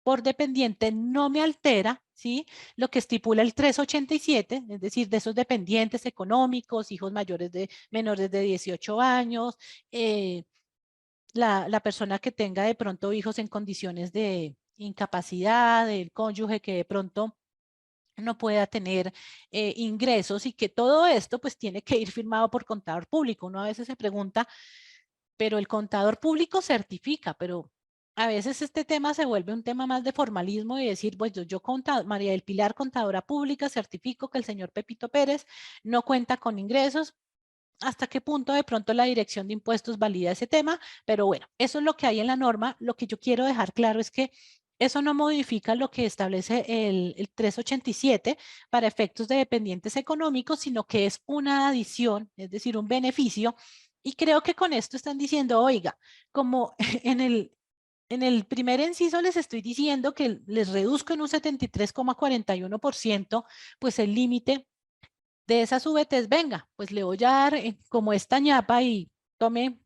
por dependiente, no me altera, ¿sí? Lo que estipula el 387, es decir, de esos dependientes económicos, hijos mayores de menores de 18 años, la persona que tenga de pronto hijos en condiciones de incapacidad, el cónyuge que de pronto no pueda tener ingresos y que todo esto pues tiene que ir firmado por contador público. Uno a veces se pregunta, pero el contador público certifica, pero a veces este tema se vuelve un tema más de formalismo y decir, pues yo María del Pilar, contadora pública, certifico que el señor Pepito Pérez no cuenta con ingresos. ¿Hasta qué punto de pronto la dirección de impuestos valida ese tema? Pero bueno, eso es lo que hay en la norma. Lo que yo quiero dejar claro es que eso no modifica lo que establece el 387 para efectos de dependientes económicos, sino que es una adición, es decir, un beneficio. Y creo que con esto están diciendo, oiga, como en el primer inciso les estoy diciendo que les reduzco en un 73,41%, pues el límite de esas VTs, venga, pues le voy a dar como esta ñapa y tome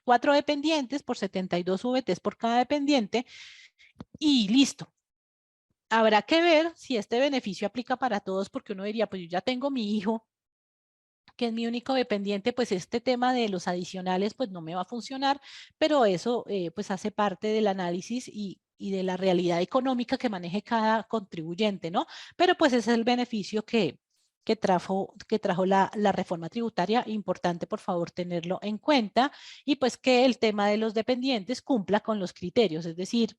4 dependientes por 72 VTs por cada dependiente y listo. Habrá que ver si este beneficio aplica para todos, porque uno diría, pues yo ya tengo mi hijo, que es mi único dependiente, pues este tema de los adicionales pues no me va a funcionar, pero eso pues hace parte del análisis y de la realidad económica que maneje cada contribuyente, ¿no? Pero pues ese es el beneficio que trajo la reforma tributaria. Importante, por favor, tenerlo en cuenta y pues que el tema de los dependientes cumpla con los criterios, es decir,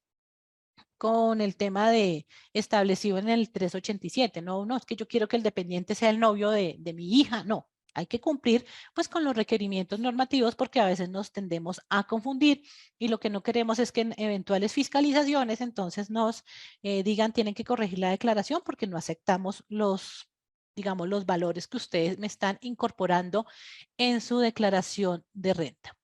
con el tema de establecido en el 387. No, no, es que yo quiero que el dependiente sea el novio de mi hija. No, hay que cumplir pues con los requerimientos normativos porque a veces nos tendemos a confundir y lo que no queremos es que en eventuales fiscalizaciones entonces nos digan tienen que corregir la declaración porque no aceptamos los, digamos, los valores que ustedes me están incorporando en su declaración de renta.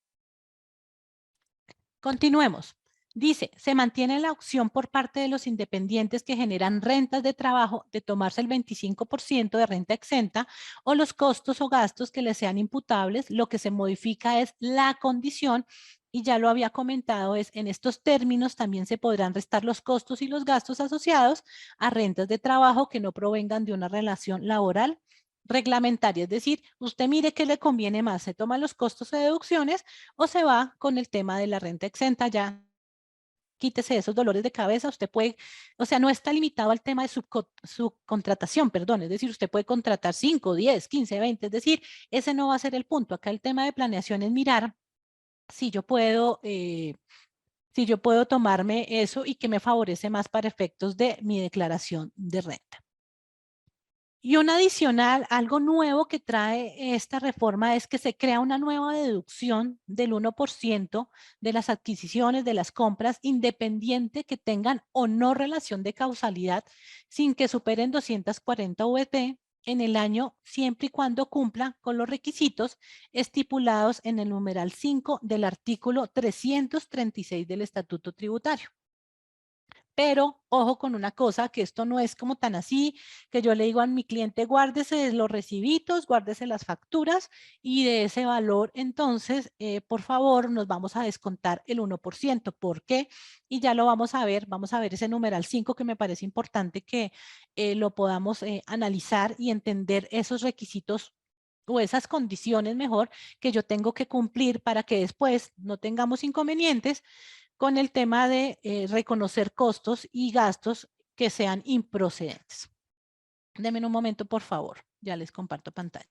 Continuemos. Dice, se mantiene la opción por parte de los independientes que generan rentas de trabajo de tomarse el 25% de renta exenta o los costos o gastos que les sean imputables. Lo que se modifica es la condición y ya lo había comentado, es en estos términos también se podrán restar los costos y los gastos asociados a rentas de trabajo que no provengan de una relación laboral reglamentaria, es decir, usted mire qué le conviene más, se toma los costos o deducciones o se va con el tema de la renta exenta, ya quítese esos dolores de cabeza, usted puede, o sea, no está limitado al tema de subcontratación, perdón, es decir, usted puede contratar 5, 10, 15, 20, es decir, ese no va a ser el punto, acá el tema de planeación es mirar si yo puedo... si yo puedo tomarme eso y que me favorece más para efectos de mi declaración de renta. Y un adicional, algo nuevo que trae esta reforma es que se crea una nueva deducción del 1% de las adquisiciones, de las compras, independiente que tengan o no relación de causalidad, sin que superen 240 VT en el año, siempre y cuando cumpla con los requisitos estipulados en el numeral 5 del artículo 336 del Estatuto Tributario. Pero ojo con una cosa, que esto no es como tan así, que yo le digo a mi cliente, guárdese los recibitos, guárdese las facturas y de ese valor, entonces, por favor, nos vamos a descontar el 1%. ¿Por qué? Y ya lo vamos a ver ese numeral 5 que me parece importante que lo podamos analizar y entender esos requisitos o esas condiciones mejor que yo tengo que cumplir para que después no tengamos inconvenientes con el tema de reconocer costos y gastos que sean improcedentes. Denme un momento, por favor. Ya les comparto pantalla.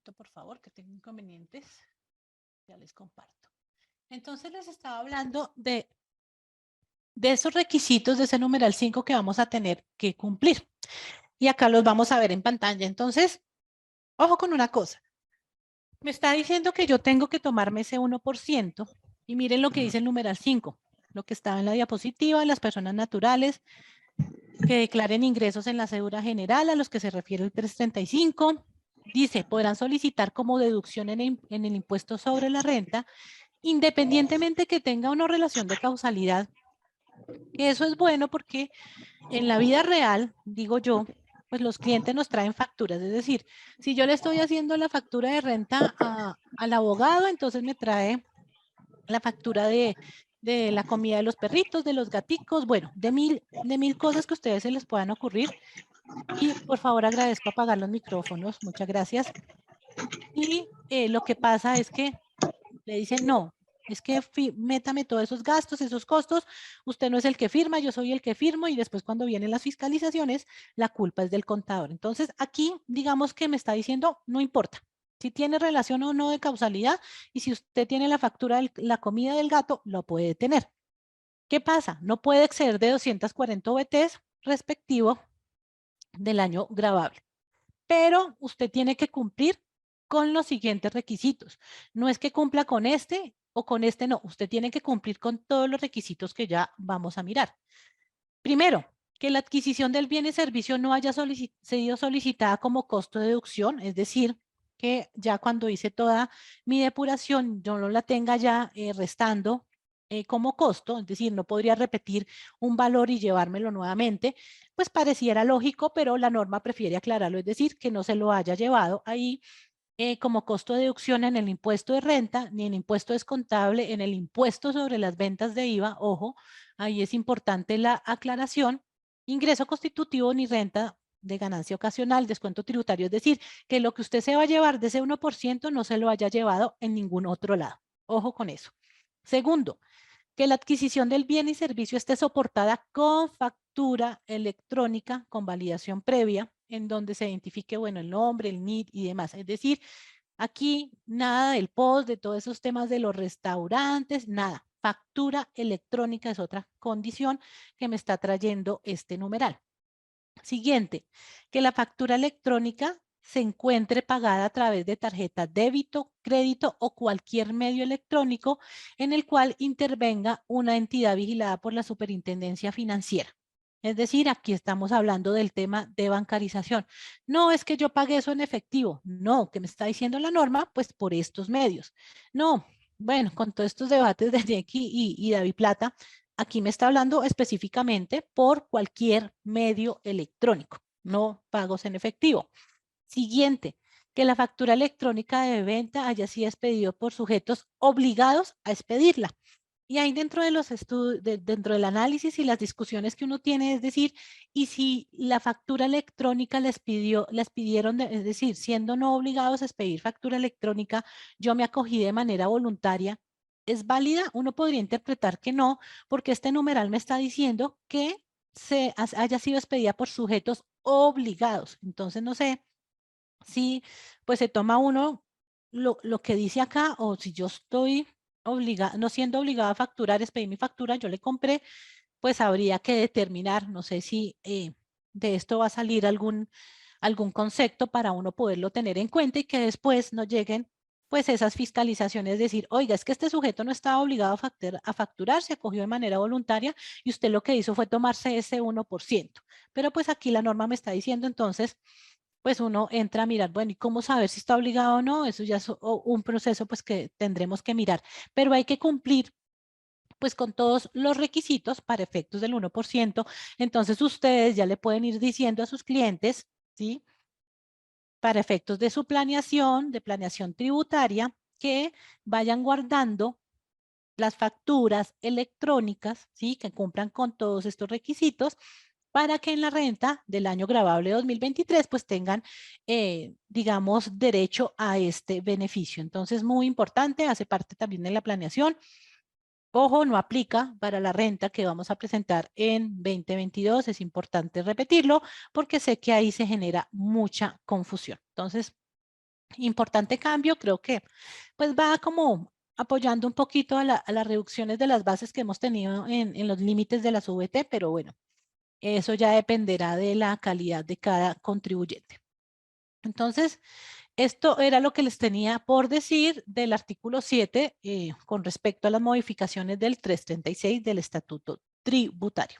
momento, por favor, que tengo inconvenientes. Ya les comparto. Entonces les estaba hablando de esos requisitos de ese numeral 5 que vamos a tener que cumplir. Y acá los vamos a ver en pantalla. Entonces, ojo con una cosa. Me está diciendo que yo tengo que tomarme ese 1% y miren lo que dice el numeral 5, lo que estaba en la diapositiva, las personas naturales que declaren ingresos en la cédula general a los que se refiere el 335. Dice, podrán solicitar como deducción en el impuesto sobre la renta, independientemente que tenga una relación de causalidad. Eso es bueno porque en la vida real, digo yo, pues los clientes nos traen facturas. Es decir, si yo le estoy haciendo la factura de renta al abogado, entonces me trae la factura de la comida de los perritos, de los gaticos, bueno, de mil cosas que a ustedes se les puedan ocurrir. Y por favor agradezco apagar los micrófonos, muchas gracias. Y lo que pasa es que le dicen, no, es que métame todos esos gastos, esos costos, usted no es el que firma, yo soy el que firmo, y después cuando vienen las fiscalizaciones, la culpa es del contador. Entonces aquí, digamos que me está diciendo, no importa si tiene relación o no de causalidad, y si usted tiene la factura de la comida del gato, lo puede tener. ¿Qué pasa? No puede exceder de 240 OVTs respectivo del año gravable. Pero usted tiene que cumplir con los siguientes requisitos. No es que cumpla con este o con este, no. Usted tiene que cumplir con todos los requisitos que ya vamos a mirar. Primero, que la adquisición del bien y servicio no haya sido solicitada como costo de deducción, es decir, que ya cuando hice toda mi depuración, yo no la tenga ya restando como costo, es decir, no podría repetir un valor y llevármelo nuevamente, pues pareciera lógico, pero la norma prefiere aclararlo, es decir, que no se lo haya llevado ahí como costo de deducción en el impuesto de renta, ni en impuesto descontable, en el impuesto sobre las ventas de IVA, ojo, ahí es importante la aclaración, ingreso constitutivo ni renta de ganancia ocasional, descuento tributario, es decir, que lo que usted se va a llevar de ese 1% no se lo haya llevado en ningún otro lado. Ojo con eso. Segundo, que la adquisición del bien y servicio esté soportada con factura electrónica con validación previa, en donde se identifique, bueno, el nombre, el NIT y demás. Es decir, aquí nada del POS, de todos esos temas de los restaurantes, nada. Factura electrónica es otra condición que me está trayendo este numeral. Siguiente, que la factura electrónica se encuentre pagada a través de tarjeta débito, crédito o cualquier medio electrónico en el cual intervenga una entidad vigilada por la Superintendencia Financiera. Es decir, aquí estamos hablando del tema de bancarización. No es que yo pague eso en efectivo, no, que me está diciendo la norma, pues por estos medios. No, bueno, con todos estos debates de Neki y David Plata, aquí me está hablando específicamente por cualquier medio electrónico, no pagos en efectivo. Siguiente, que la factura electrónica de venta haya sido expedida por sujetos obligados a expedirla. Y ahí dentro de los estudios, dentro del análisis y las discusiones que uno tiene, es decir, y si la factura electrónica les pidieron, es decir, siendo no obligados a expedir factura electrónica, yo me acogí de manera voluntaria, ¿es válida? Uno podría interpretar que no, porque este numeral me está diciendo que haya sido expedida por sujetos obligados. Entonces, no sé si pues se toma uno lo que dice acá, o si yo estoy obligada, no siendo obligada a facturar, expedir mi factura, yo le compré, pues habría que determinar, no sé si de esto va a salir algún concepto para uno poderlo tener en cuenta y que después no lleguen pues esas fiscalizaciones, decir, oiga, es que este sujeto no estaba obligado a facturar, se acogió de manera voluntaria y usted lo que hizo fue tomarse ese 1%. Pero pues aquí la norma me está diciendo, entonces, pues uno entra a mirar, bueno, ¿y cómo saber si está obligado o no? Eso ya es un proceso pues que tendremos que mirar, pero hay que cumplir pues con todos los requisitos para efectos del 1%. Entonces ustedes ya le pueden ir diciendo a sus clientes, ¿sí? Para efectos de su planeación, de planeación tributaria, que vayan guardando las facturas electrónicas, ¿sí? Que cumplan con todos estos requisitos para que en la renta del año gravable 2023 pues tengan, digamos, derecho a este beneficio. Entonces, muy importante, hace parte también de la planeación. Ojo, no aplica para la renta que vamos a presentar en 2022. Es importante repetirlo porque sé que ahí se genera mucha confusión. Entonces, Importante cambio, creo que pues va como apoyando un poquito a las reducciones de las bases que hemos tenido en los límites de las VT, pero bueno, eso ya dependerá de la calidad de cada contribuyente. Entonces, esto era lo que les tenía por decir del artículo 7 con respecto a las modificaciones del 336 del Estatuto Tributario.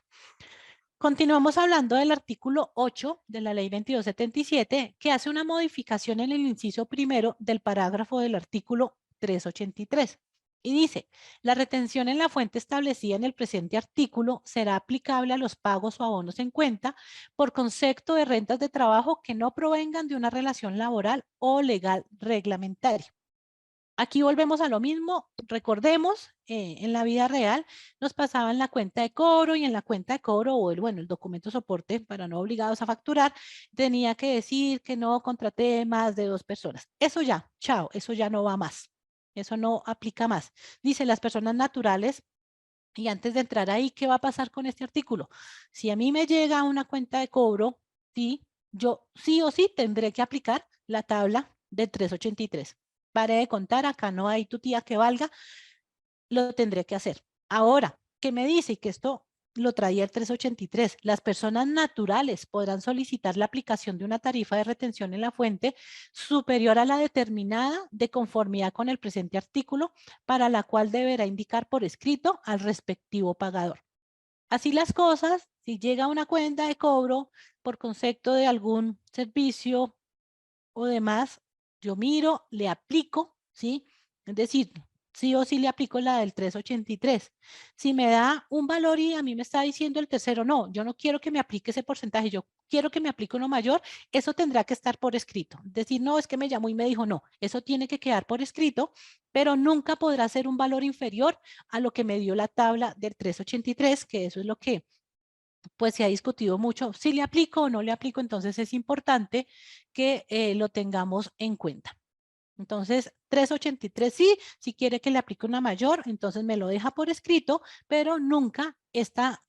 Continuamos hablando del artículo 8 de la Ley 2277, que hace una modificación en el inciso primero del parágrafo del artículo 383. Y dice, la retención en la fuente establecida en el presente artículo será aplicable a los pagos o abonos en cuenta por concepto de rentas de trabajo que no provengan de una relación laboral o legal reglamentaria. Aquí volvemos a lo mismo, recordemos, en la vida real nos pasaban la cuenta de cobro y en la cuenta de cobro o el documento soporte para no obligados a facturar, tenía que decir que no contraté más de 2 personas. Eso ya, chao, eso ya no va más. Eso no aplica más. Dice las personas naturales, y antes de entrar ahí, ¿qué va a pasar con este artículo? Si a mí me llega una cuenta de cobro, sí, yo sí o sí tendré que aplicar la tabla de 383. Pare de contar, acá no hay tu tía que valga, lo tendré que hacer. Ahora, ¿qué me dice? Que esto lo traía el 383. Las personas naturales podrán solicitar la aplicación de una tarifa de retención en la fuente superior a la determinada de conformidad con el presente artículo, para la cual deberá indicar por escrito al respectivo pagador. Así las cosas, si llega una cuenta de cobro por concepto de algún servicio o demás, yo miro, le aplico, ¿sí? Es decir, sí o sí le aplico la del 383. Si me da un valor y a mí me está diciendo el tercero, no, yo no quiero que me aplique ese porcentaje, yo quiero que me aplique uno mayor, eso tendrá que estar por escrito. Decir, no, es que me llamó y me dijo, no, eso tiene que quedar por escrito, pero nunca podrá ser un valor inferior a lo que me dio la tabla del 383, que eso es lo que pues se ha discutido mucho si le aplico o no le aplico, entonces es importante que lo tengamos en cuenta. Entonces, 383 sí, si quiere que le aplique una mayor, entonces me lo deja por escrito, pero nunca esta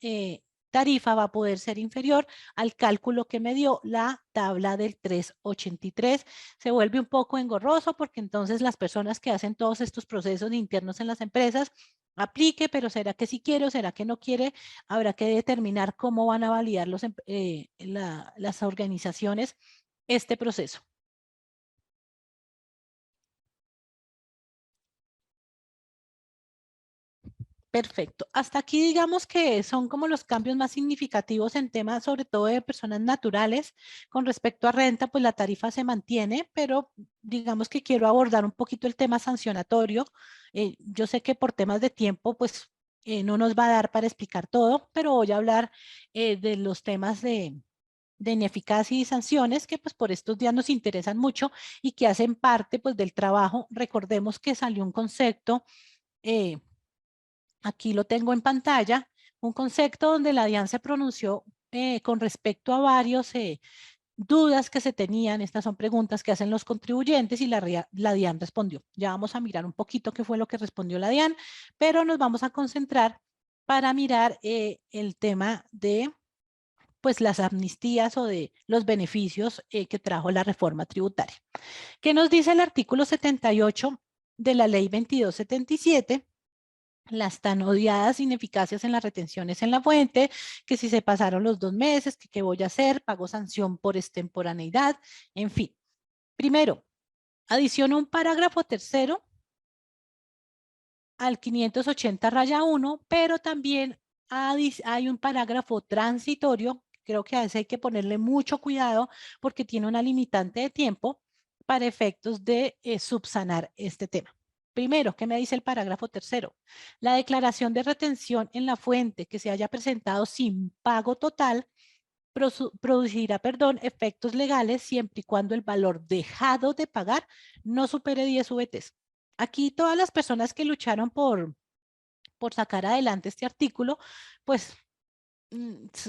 tarifa va a poder ser inferior al cálculo que me dio la tabla del 383. Se vuelve un poco engorroso porque entonces las personas que hacen todos estos procesos internos en las empresas aplique, pero ¿será que sí quiere o será que no quiere? Habrá que determinar cómo van a validar las organizaciones este proceso. Perfecto. Hasta aquí digamos que son como los cambios más significativos en temas, sobre todo de personas naturales. Con respecto a renta, pues la tarifa se mantiene, pero digamos que quiero abordar un poquito el tema sancionatorio. Yo sé que por temas de tiempo, pues no nos va a dar para explicar todo, pero voy a hablar de los temas de ineficacia y sanciones que pues por estos días nos interesan mucho y que hacen parte pues del trabajo. Recordemos que salió un concepto eh, aquí lo tengo en pantalla, un concepto donde la DIAN se pronunció con respecto a varios dudas que se tenían. Estas son preguntas que hacen los contribuyentes y la DIAN respondió. Ya vamos a mirar un poquito qué fue lo que respondió la DIAN, pero nos vamos a concentrar para mirar el tema de pues las amnistías o de los beneficios que trajo la reforma tributaria. ¿Qué nos dice el artículo 78 de la ley 2277? Las tan odiadas ineficacias en las retenciones en la fuente, que si se pasaron los 2 meses, que qué voy a hacer, pago sanción por extemporaneidad, en fin. Primero, adiciono un parágrafo tercero al 580-1, pero también hay un parágrafo transitorio, creo que a veces hay que ponerle mucho cuidado porque tiene una limitante de tiempo para efectos de subsanar este tema. Primero, ¿qué me dice el parágrafo tercero? La declaración de retención en la fuente que se haya presentado sin pago total producirá, efectos legales siempre y cuando el valor dejado de pagar no supere 10 VTs. Aquí todas las personas que lucharon por sacar adelante este artículo, pues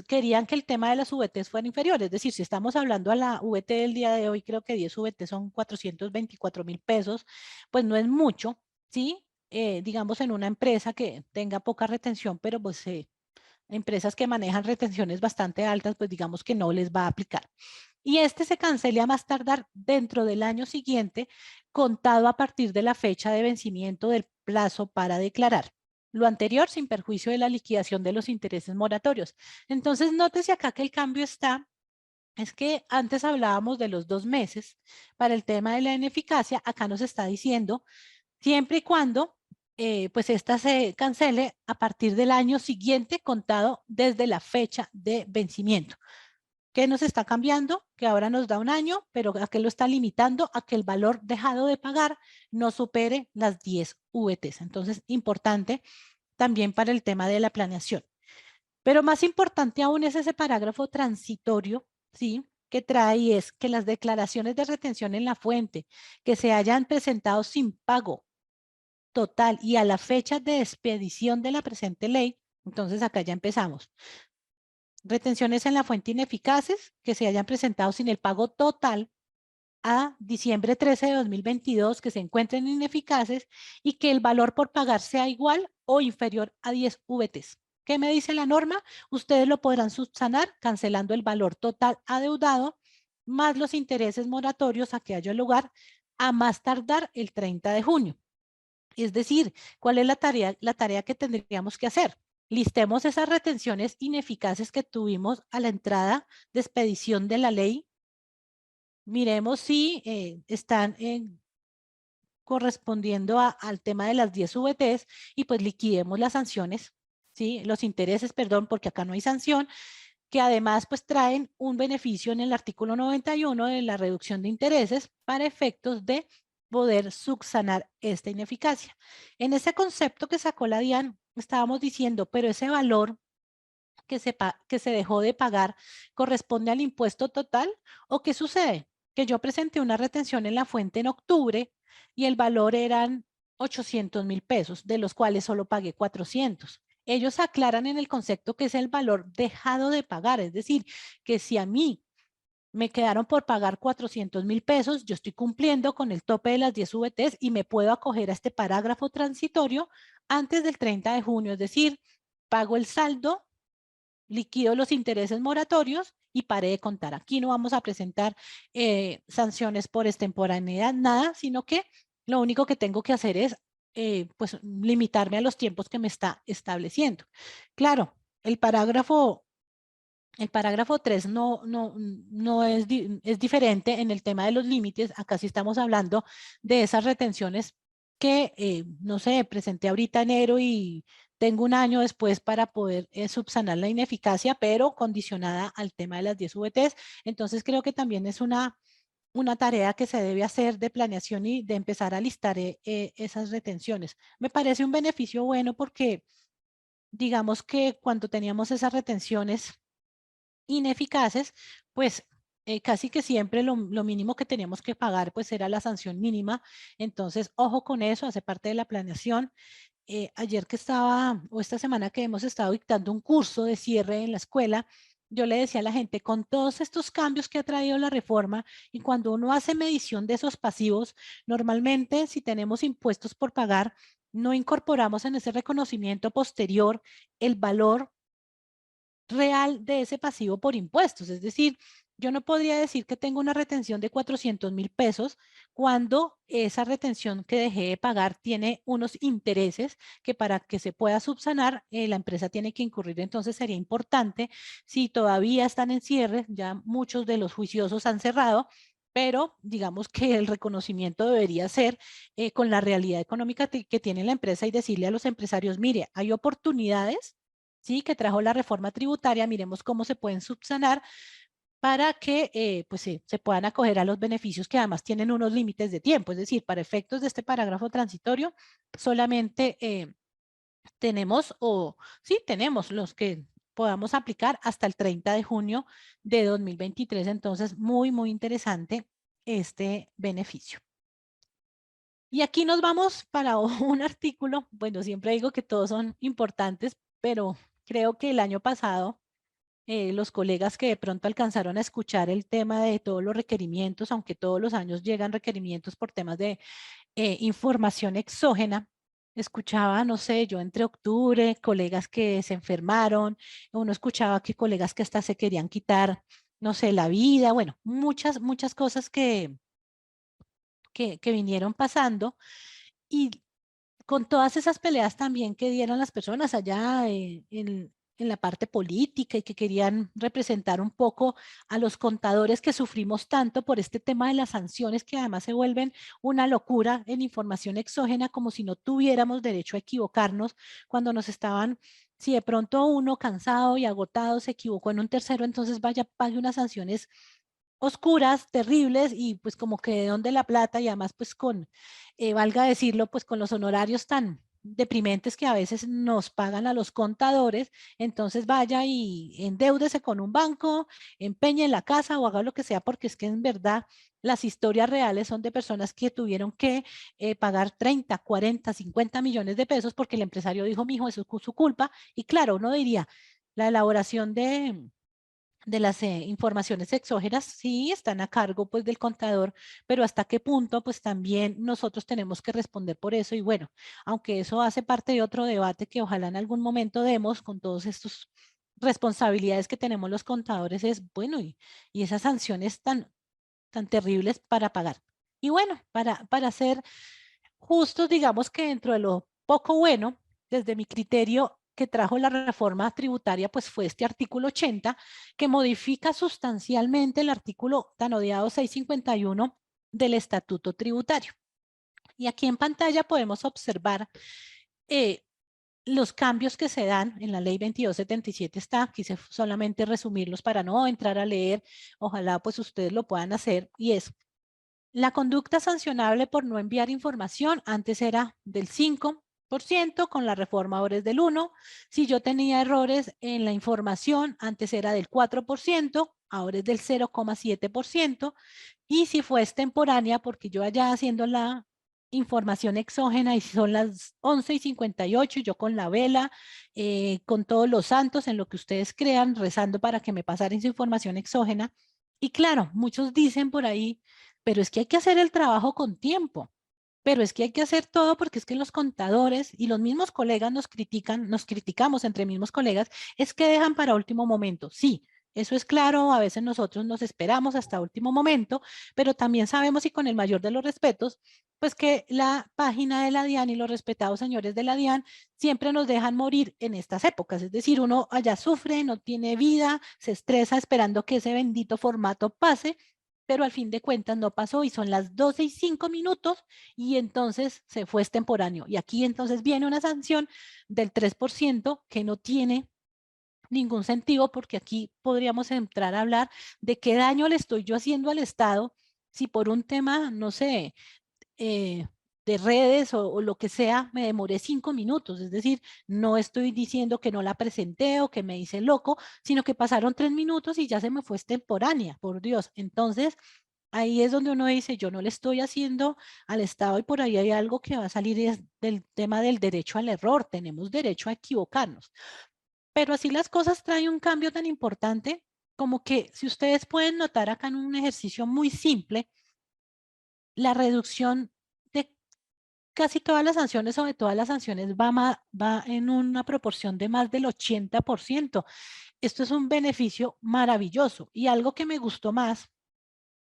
querían que el tema de las VTs fuera inferior. Es decir, si estamos hablando a la VT del día de hoy, creo que 10 VT son 424.000 pesos, pues no es mucho, ¿sí? Digamos en una empresa que tenga poca retención, pero pues empresas que manejan retenciones bastante altas, pues digamos que no les va a aplicar. y este se cancele a más tardar dentro del año siguiente, contado a partir de la fecha de vencimiento del plazo para declarar. Lo anterior sin perjuicio de la liquidación de los intereses moratorios. Entonces, nótese acá que el cambio está, es que antes hablábamos de los 2 meses para el tema de la ineficacia, acá nos está diciendo siempre y cuando pues esta se cancele a partir del año siguiente contado desde la fecha de vencimiento. ¿Qué nos está cambiando? Que ahora nos da un año, pero ¿a qué lo está limitando? A que el valor dejado de pagar no supere las 10 VTs. Entonces, importante también para el tema de la planeación. Pero más importante aún es ese parágrafo transitorio, ¿sí? Que trae es que las declaraciones de retención en la fuente que se hayan presentado sin pago total y a la fecha de expedición de la presente ley, entonces acá ya empezamos. Retenciones en la fuente ineficaces que se hayan presentado sin el pago total a diciembre 13 de 2022 que se encuentren ineficaces y que el valor por pagar sea igual o inferior a 10 VTs. ¿Qué me dice la norma? Ustedes lo podrán subsanar cancelando el valor total adeudado más los intereses moratorios a que haya lugar a más tardar el 30 de junio. Es decir, ¿cuál es la tarea? La tarea que tendríamos que hacer. Listemos esas retenciones ineficaces que tuvimos a la entrada de expedición de la ley. Miremos si están correspondiendo al tema de las 10 VTs y pues liquidemos las sanciones, ¿sí? Los intereses, perdón, porque acá no hay sanción, que además pues traen un beneficio en el artículo 91 de la reducción de intereses para efectos de poder subsanar esta ineficacia. En ese concepto que sacó la DIAN, estábamos diciendo, pero ese valor que se dejó de pagar corresponde al impuesto total, ¿o qué sucede? Que yo presenté una retención en la fuente en octubre y el valor eran 800.000 pesos, de los cuales solo pagué 400. Ellos aclaran en el concepto que es el valor dejado de pagar, es decir, que si a mí me quedaron por pagar 400.000 pesos, yo estoy cumpliendo con el tope de las 10 VTs y me puedo acoger a este parágrafo transitorio antes del 30 de junio, es decir, pago el saldo, liquido los intereses moratorios y paré de contar. Aquí no vamos a presentar sanciones por extemporaneidad, nada, sino que lo único que tengo que hacer es pues limitarme a los tiempos que me está estableciendo. Claro, el parágrafo 3 no es, es diferente en el tema de los límites. Acá sí estamos hablando de esas retenciones que, no sé, presenté ahorita enero y tengo un año después para poder subsanar la ineficacia, pero condicionada al tema de las 10 VTs. Entonces creo que también es una tarea que se debe hacer de planeación y de empezar a listar esas retenciones. Me parece un beneficio bueno porque digamos que cuando teníamos esas retenciones ineficaces, pues casi que siempre lo mínimo que teníamos que pagar pues era la sanción mínima. Entonces, ojo con eso, hace parte de la planeación. Ayer que estaba, o esta semana que hemos estado dictando un curso de cierre en la escuela, yo le decía a la gente, con todos estos cambios que ha traído la reforma y cuando uno hace medición de esos pasivos, normalmente si tenemos impuestos por pagar, no incorporamos en ese reconocimiento posterior el valor real de ese pasivo por impuestos. Es decir, yo no podría decir que tengo una retención de 400.000 pesos cuando esa retención que dejé de pagar tiene unos intereses que para que se pueda subsanar, la empresa tiene que incurrir. Entonces sería importante, si todavía están en cierre, ya muchos de los juiciosos han cerrado, pero digamos que el reconocimiento debería ser con la realidad económica que tiene la empresa y decirle a los empresarios, mire, hay oportunidades, ¿sí? Que trajo la reforma tributaria, miremos cómo se pueden subsanar para que pues, se puedan acoger a los beneficios que además tienen unos límites de tiempo. Es decir, para efectos de este parágrafo transitorio, solamente tenemos, o sí, tenemos los que podamos aplicar hasta el 30 de junio de 2023. Entonces, muy, muy interesante este beneficio. Y aquí nos vamos para un artículo. Bueno, siempre digo que todos son importantes, pero creo que el año pasado los colegas que de pronto alcanzaron a escuchar el tema de todos los requerimientos, aunque todos los años llegan requerimientos por temas de información exógena, escuchaba, no sé, yo entre octubre, colegas que se enfermaron, uno escuchaba que colegas que hasta se querían quitar no sé, la vida, bueno, muchas cosas que vinieron pasando. Y con todas esas peleas también que dieron las personas allá en la parte política y que querían representar un poco a los contadores que sufrimos tanto por este tema de las sanciones que además se vuelven una locura en información exógena, como si no tuviéramos derecho a equivocarnos cuando nos estaban, si de pronto uno cansado y agotado se equivocó en un tercero, entonces vaya, pague unas sanciones oscuras, terribles, y pues como que de dónde la plata, y además pues con, valga decirlo, pues con los honorarios tan deprimentes que a veces nos pagan a los contadores, entonces vaya y endeúdese con un banco, empeñe la casa o haga lo que sea, porque es que en verdad las historias reales son de personas que tuvieron que pagar 30, 40, 50 millones de pesos porque el empresario dijo, mijo, eso es su culpa. Y claro, uno diría, la elaboración de las informaciones exógenas sí están a cargo pues del contador, pero hasta qué punto pues también nosotros tenemos que responder por eso. Y bueno, aunque eso hace parte de otro debate que ojalá en algún momento demos con todos estos responsabilidades que tenemos los contadores, es bueno, y esas sanciones tan terribles para pagar. Y bueno, para ser justos, digamos que dentro de lo poco bueno, desde mi criterio que trajo la reforma tributaria, pues fue este artículo 80, que modifica sustancialmente el artículo tan odiado 651 del Estatuto Tributario. Y aquí en pantalla podemos observar eh, los cambios que se dan en la ley 2277 está, quise solamente resumirlos para no entrar a leer, ojalá pues ustedes lo puedan hacer, y es la conducta sancionable por no enviar información antes era del 5%, con la reforma ahora es del 1%. Si yo tenía errores en la información, antes era del 4%, ahora es del 0,7%. Y si fue extemporánea, porque yo allá haciendo la información exógena y son las 11:58 y yo con la vela, con todos los santos en lo que ustedes crean, rezando para que me pasaran esa información exógena. Y claro, muchos dicen por ahí, pero es que hay que hacer el trabajo con tiempo, pero es que hay que hacer todo porque es que los contadores y los mismos colegas nos critican, nos criticamos entre mismos colegas, es que dejan para último momento. Sí, eso es claro, a veces nosotros nos esperamos hasta último momento, pero también sabemos y con el mayor de los respetos, pues que la página de la DIAN y los respetados señores de la DIAN siempre nos dejan morir en estas épocas. Es decir, uno allá sufre, no tiene vida, se estresa esperando que ese bendito formato pase, pero al fin de cuentas no pasó y son las 12:05 y entonces se fue extemporáneo. Y aquí entonces viene una sanción del 3% que no tiene ningún sentido, porque aquí podríamos entrar a hablar de qué daño le estoy yo haciendo al Estado si por un tema, no sé, eh, de redes o lo que sea, me demoré 5 minutos. Es decir, no estoy diciendo que no la presenté o que me hice loco, sino que pasaron 3 minutos y ya se me fue extemporánea, por Dios. Entonces, ahí es donde uno dice, yo no le estoy haciendo al Estado, y por ahí hay algo que va a salir es del tema del derecho al error. Tenemos derecho a equivocarnos. Pero así las cosas traen un cambio tan importante como que si ustedes pueden notar acá en un ejercicio muy simple, la reducción de casi todas las sanciones, sobre todas las sanciones, va en una proporción de más del 80%. Esto es un beneficio maravilloso. Y algo que me gustó más,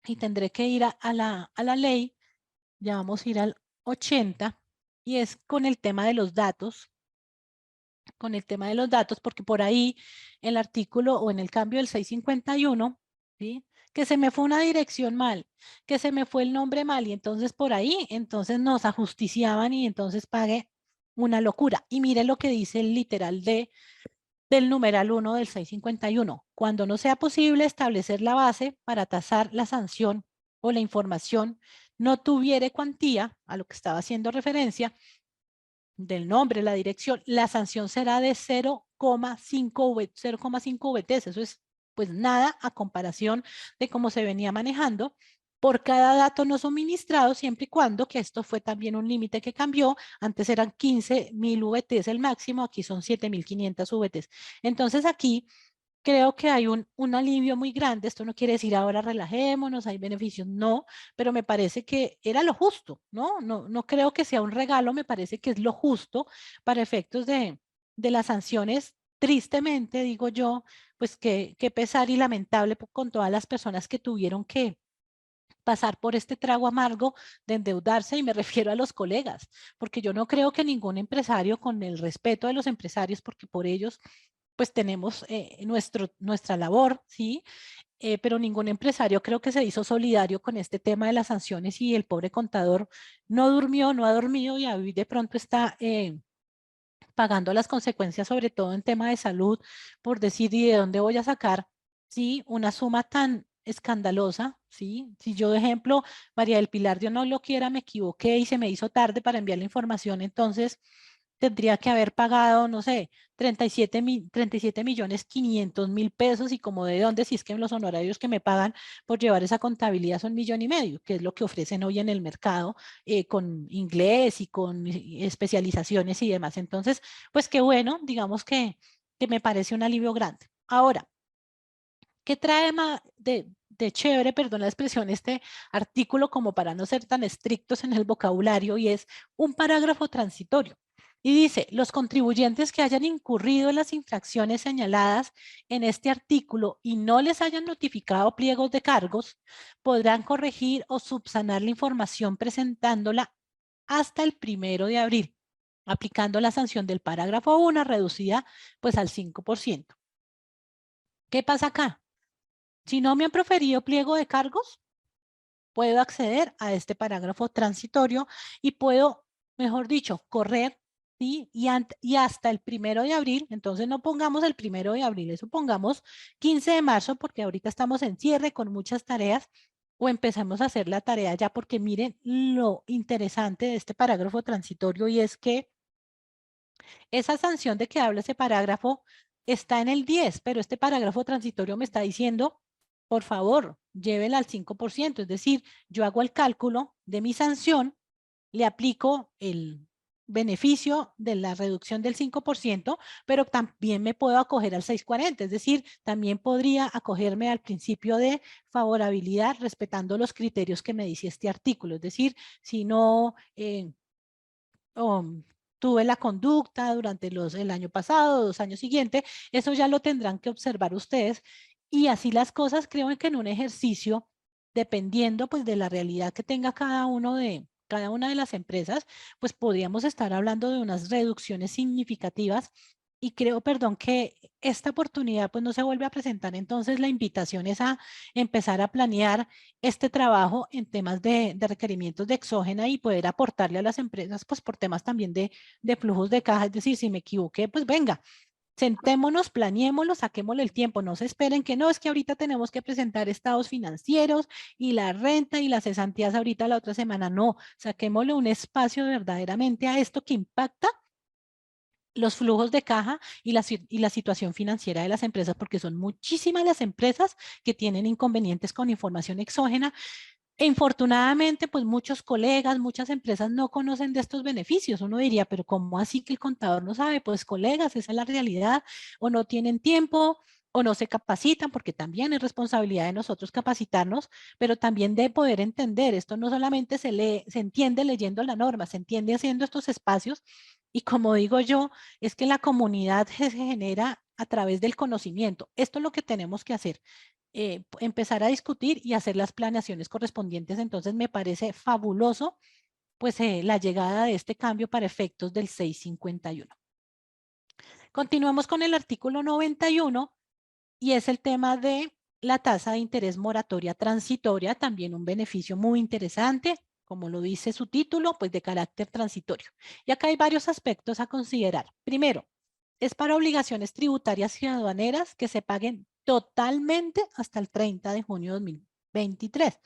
y tendré que ir a la ley, ya vamos a ir al 80, y es con el tema de los datos, porque por ahí el artículo o en el cambio del 651, ¿sí? Que se me fue una dirección mal, que se me fue el nombre mal, y entonces por ahí, entonces nos ajusticiaban y entonces pagué una locura. Y mire lo que dice el literal del numeral 1 del 651. Cuando no sea posible establecer la base para tasar la sanción o la información no tuviere cuantía, a lo que estaba haciendo referencia, del nombre, la dirección, la sanción será de 0,5 VTs. Eso es pues nada a comparación de cómo se venía manejando por cada dato no suministrado, siempre y cuando, que esto fue también un límite que cambió, antes eran 15.000 VTs el máximo, aquí son 7.500 VTs. Entonces aquí creo que hay un alivio muy grande. Esto no quiere decir ahora relajémonos, hay beneficios, no, pero me parece que era lo justo, ¿no? No creo que sea un regalo, me parece que es lo justo para efectos de las sanciones tristemente, digo yo, pues qué pesar y lamentable con todas las personas que tuvieron que pasar por este trago amargo de endeudarse, y me refiero a los colegas, porque yo no creo que ningún empresario, con el respeto de los empresarios, porque por ellos pues tenemos nuestra labor, ¿sí? Pero ningún empresario creo que se hizo solidario con este tema de las sanciones, y el pobre contador no durmió, no ha dormido, y hoy de pronto está pagando las consecuencias, sobre todo en tema de salud, por decir, ¿y de dónde voy a sacar, sí, una suma tan escandalosa? Sí, si yo, de ejemplo, María del Pilar, Dios no lo quiera, me equivoqué y se me hizo tarde para enviar la información, entonces tendría que haber pagado, no sé, 37.500.000 pesos, y como de dónde, si es que los honorarios que me pagan por llevar esa contabilidad son 1.500.000, que es lo que ofrecen hoy en el mercado, con inglés y con especializaciones y demás. Entonces, pues qué bueno, digamos que me parece un alivio grande. Ahora, ¿qué trae de chévere, perdón la expresión, este artículo, como para no ser tan estrictos en el vocabulario? Y es un parágrafo transitorio. Y dice, los contribuyentes que hayan incurrido en las infracciones señaladas en este artículo y no les hayan notificado pliegos de cargos, podrán corregir o subsanar la información presentándola hasta el 1 de abril, aplicando la sanción del parágrafo 1 reducida pues al 5%. ¿Qué pasa acá? Si no me han proferido pliego de cargos, puedo acceder a este parágrafo transitorio y puedo, mejor dicho, correr, ¿sí? Y hasta el 1 de abril, entonces no pongamos el 1 de abril, eso pongamos 15 de marzo, porque ahorita estamos en cierre con muchas tareas, o empezamos a hacer la tarea ya, porque miren lo interesante de este parágrafo transitorio, y es que esa sanción de que habla ese parágrafo está en el 10, pero este parágrafo transitorio me está diciendo, por favor, llévela al 5%, es decir, yo hago el cálculo de mi sanción, le aplico el beneficio de la reducción del 5%, pero también me puedo acoger al 640, es decir, también podría acogerme al principio de favorabilidad respetando los criterios que me dice este artículo, es decir, si no tuve la conducta durante el año pasado, 2 años siguientes, eso ya lo tendrán que observar ustedes, y así las cosas. Creo que en un ejercicio, dependiendo pues de la realidad que tenga cada una de las empresas, pues podríamos estar hablando de unas reducciones significativas, y creo, perdón, que esta oportunidad pues no se vuelve a presentar. Entonces la invitación es a empezar a planear este trabajo en temas de requerimientos de exógena, y poder aportarle a las empresas pues por temas también de flujos de caja. Es decir, si me equivoqué, pues venga, sentémonos, planeémoslo, saquémosle el tiempo, no se esperen que no, es que ahorita tenemos que presentar estados financieros y la renta y las cesantías ahorita la otra semana. No, saquémosle un espacio verdaderamente a esto que impacta los flujos de caja y la situación financiera de las empresas, porque son muchísimas las empresas que tienen inconvenientes con información exógena. E infortunadamente, pues muchos colegas, muchas empresas no conocen de estos beneficios. Uno diría, pero ¿cómo así que el contador no sabe? Pues colegas, esa es la realidad, o no tienen tiempo, o no se capacitan, porque también es responsabilidad de nosotros capacitarnos, pero también de poder entender. Esto no solamente se entiende leyendo la norma, se entiende haciendo estos espacios, y como digo yo, es que la comunidad se genera a través del conocimiento. Esto es lo que tenemos que hacer, empezar a discutir y hacer las planeaciones correspondientes. Entonces me parece fabuloso pues la llegada de este cambio para efectos del 651. Continuamos con el artículo 91, y es el tema de la tasa de interés moratoria transitoria, también un beneficio muy interesante, como lo dice su título, pues de carácter transitorio. Y acá hay varios aspectos a considerar. Primero, es para obligaciones tributarias y aduaneras que se paguen totalmente hasta el 30 de junio de 2023.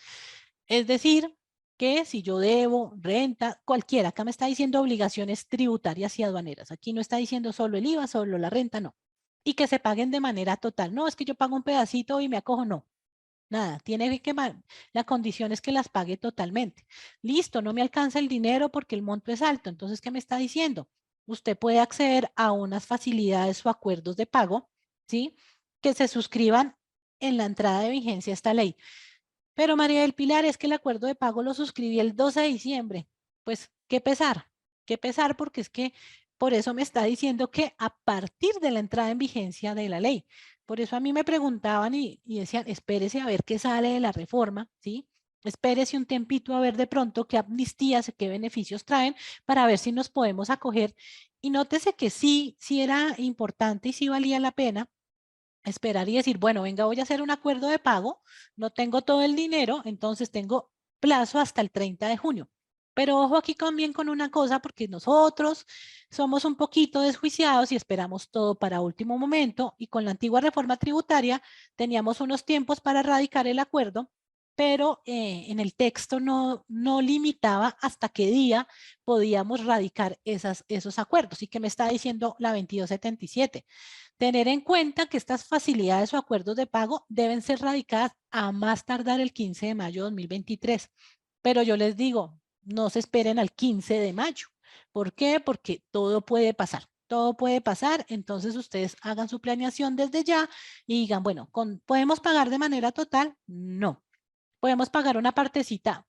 Es decir, que si yo debo renta, cualquiera, acá me está diciendo obligaciones tributarias y aduaneras. Aquí no está diciendo solo el IVA, solo la renta, no. Y que se paguen de manera total. No, es que yo pago un pedacito y me acojo, no. Nada, tiene que, la condición es que las pague totalmente. Listo, no me alcanza el dinero porque el monto es alto. Entonces, ¿qué me está diciendo? Usted puede acceder a unas facilidades o acuerdos de pago, ¿sí? Que se suscriban en la entrada de vigencia de esta ley. Pero María del Pilar, es que el acuerdo de pago lo suscribí el 12 de diciembre. Pues qué pesar, porque es que por eso me está diciendo que a partir de la entrada en vigencia de la ley. Por eso a mí me preguntaban y decían, espérese a ver qué sale de la reforma, ¿sí? Espérese un tiempito a ver de pronto qué amnistías, qué beneficios traen para ver si nos podemos acoger. Y nótese que sí, sí era importante y sí valía la pena esperar y decir, bueno, venga, voy a hacer un acuerdo de pago, no tengo todo el dinero, entonces tengo plazo hasta el 30 de junio. Pero ojo aquí también con una cosa, porque nosotros somos un poquito desjuiciados y esperamos todo para último momento, y con la antigua reforma tributaria teníamos unos tiempos para radicar el acuerdo, pero en el texto no limitaba hasta qué día podíamos radicar esos acuerdos. ¿Y que me está diciendo la 2277? Tener en cuenta que estas facilidades o acuerdos de pago deben ser radicadas a más tardar el 15 de mayo de 2023. Pero yo les digo, no se esperen al 15 de mayo. ¿Por qué? Porque todo puede pasar. Todo puede pasar, entonces ustedes hagan su planeación desde ya y digan, bueno, ¿podemos pagar de manera total? No. Podemos pagar una partecita,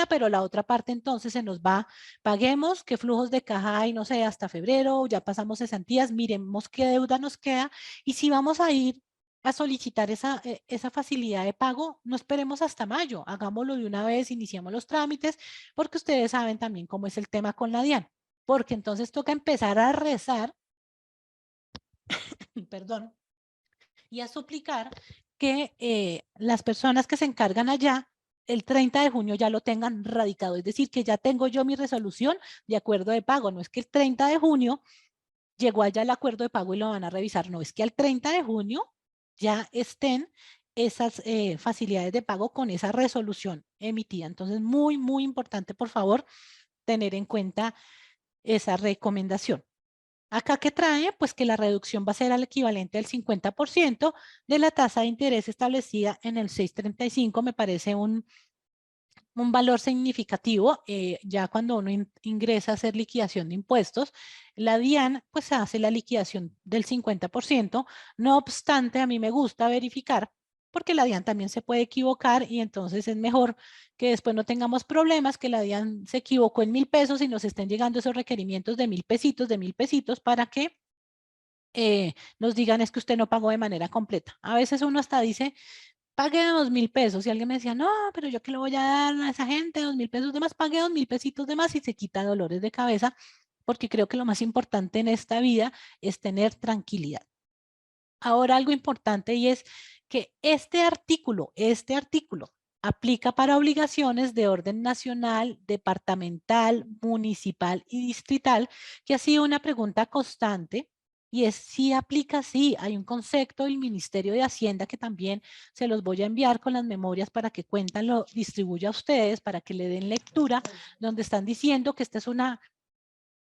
pero la otra parte entonces se nos va, paguemos qué flujos de caja hay, no sé, hasta febrero, ya pasamos cesantías, miremos qué deuda nos queda y si vamos a ir a solicitar esa facilidad de pago, no esperemos hasta mayo, hagámoslo de una vez, iniciemos los trámites, porque ustedes saben también cómo es el tema con la DIAN, porque entonces toca empezar a rezar, perdón, y a suplicar que las personas que se encargan allá el 30 de junio ya lo tengan radicado, es decir, que ya tengo yo mi resolución de acuerdo de pago, no es que el 30 de junio llegó allá el acuerdo de pago y lo van a revisar, no, es que al 30 de junio ya estén esas facilidades de pago con esa resolución emitida. Entonces, muy, muy importante, por favor, tener en cuenta esa recomendación. Acá que trae, pues que la reducción va a ser al equivalente al 50% de la tasa de interés establecida en el 635, me parece un valor significativo. Ya cuando uno ingresa a hacer liquidación de impuestos, la DIAN pues hace la liquidación del 50%. No obstante, a mí me gusta verificar porque la DIAN también se puede equivocar y entonces es mejor que después no tengamos problemas, que la DIAN se equivocó en 1.000 pesos y nos estén llegando esos requerimientos de 1.000 pesitos para que nos digan es que usted no pagó de manera completa. A veces uno hasta dice, pague 2.000 pesos. Y alguien me decía, no, pero yo qué le voy a dar a esa gente 2.000 pesos de más, pague 2.000 pesitos de más y se quita dolores de cabeza, porque creo que lo más importante en esta vida es tener tranquilidad. Ahora algo importante y es que este artículo aplica para obligaciones de orden nacional, departamental, municipal y distrital, que ha sido una pregunta constante y es si aplica, sí, hay un concepto del Ministerio de Hacienda que también se los voy a enviar con las memorias para que Cuentan lo distribuya a ustedes, para que le den lectura, donde están diciendo que esta es una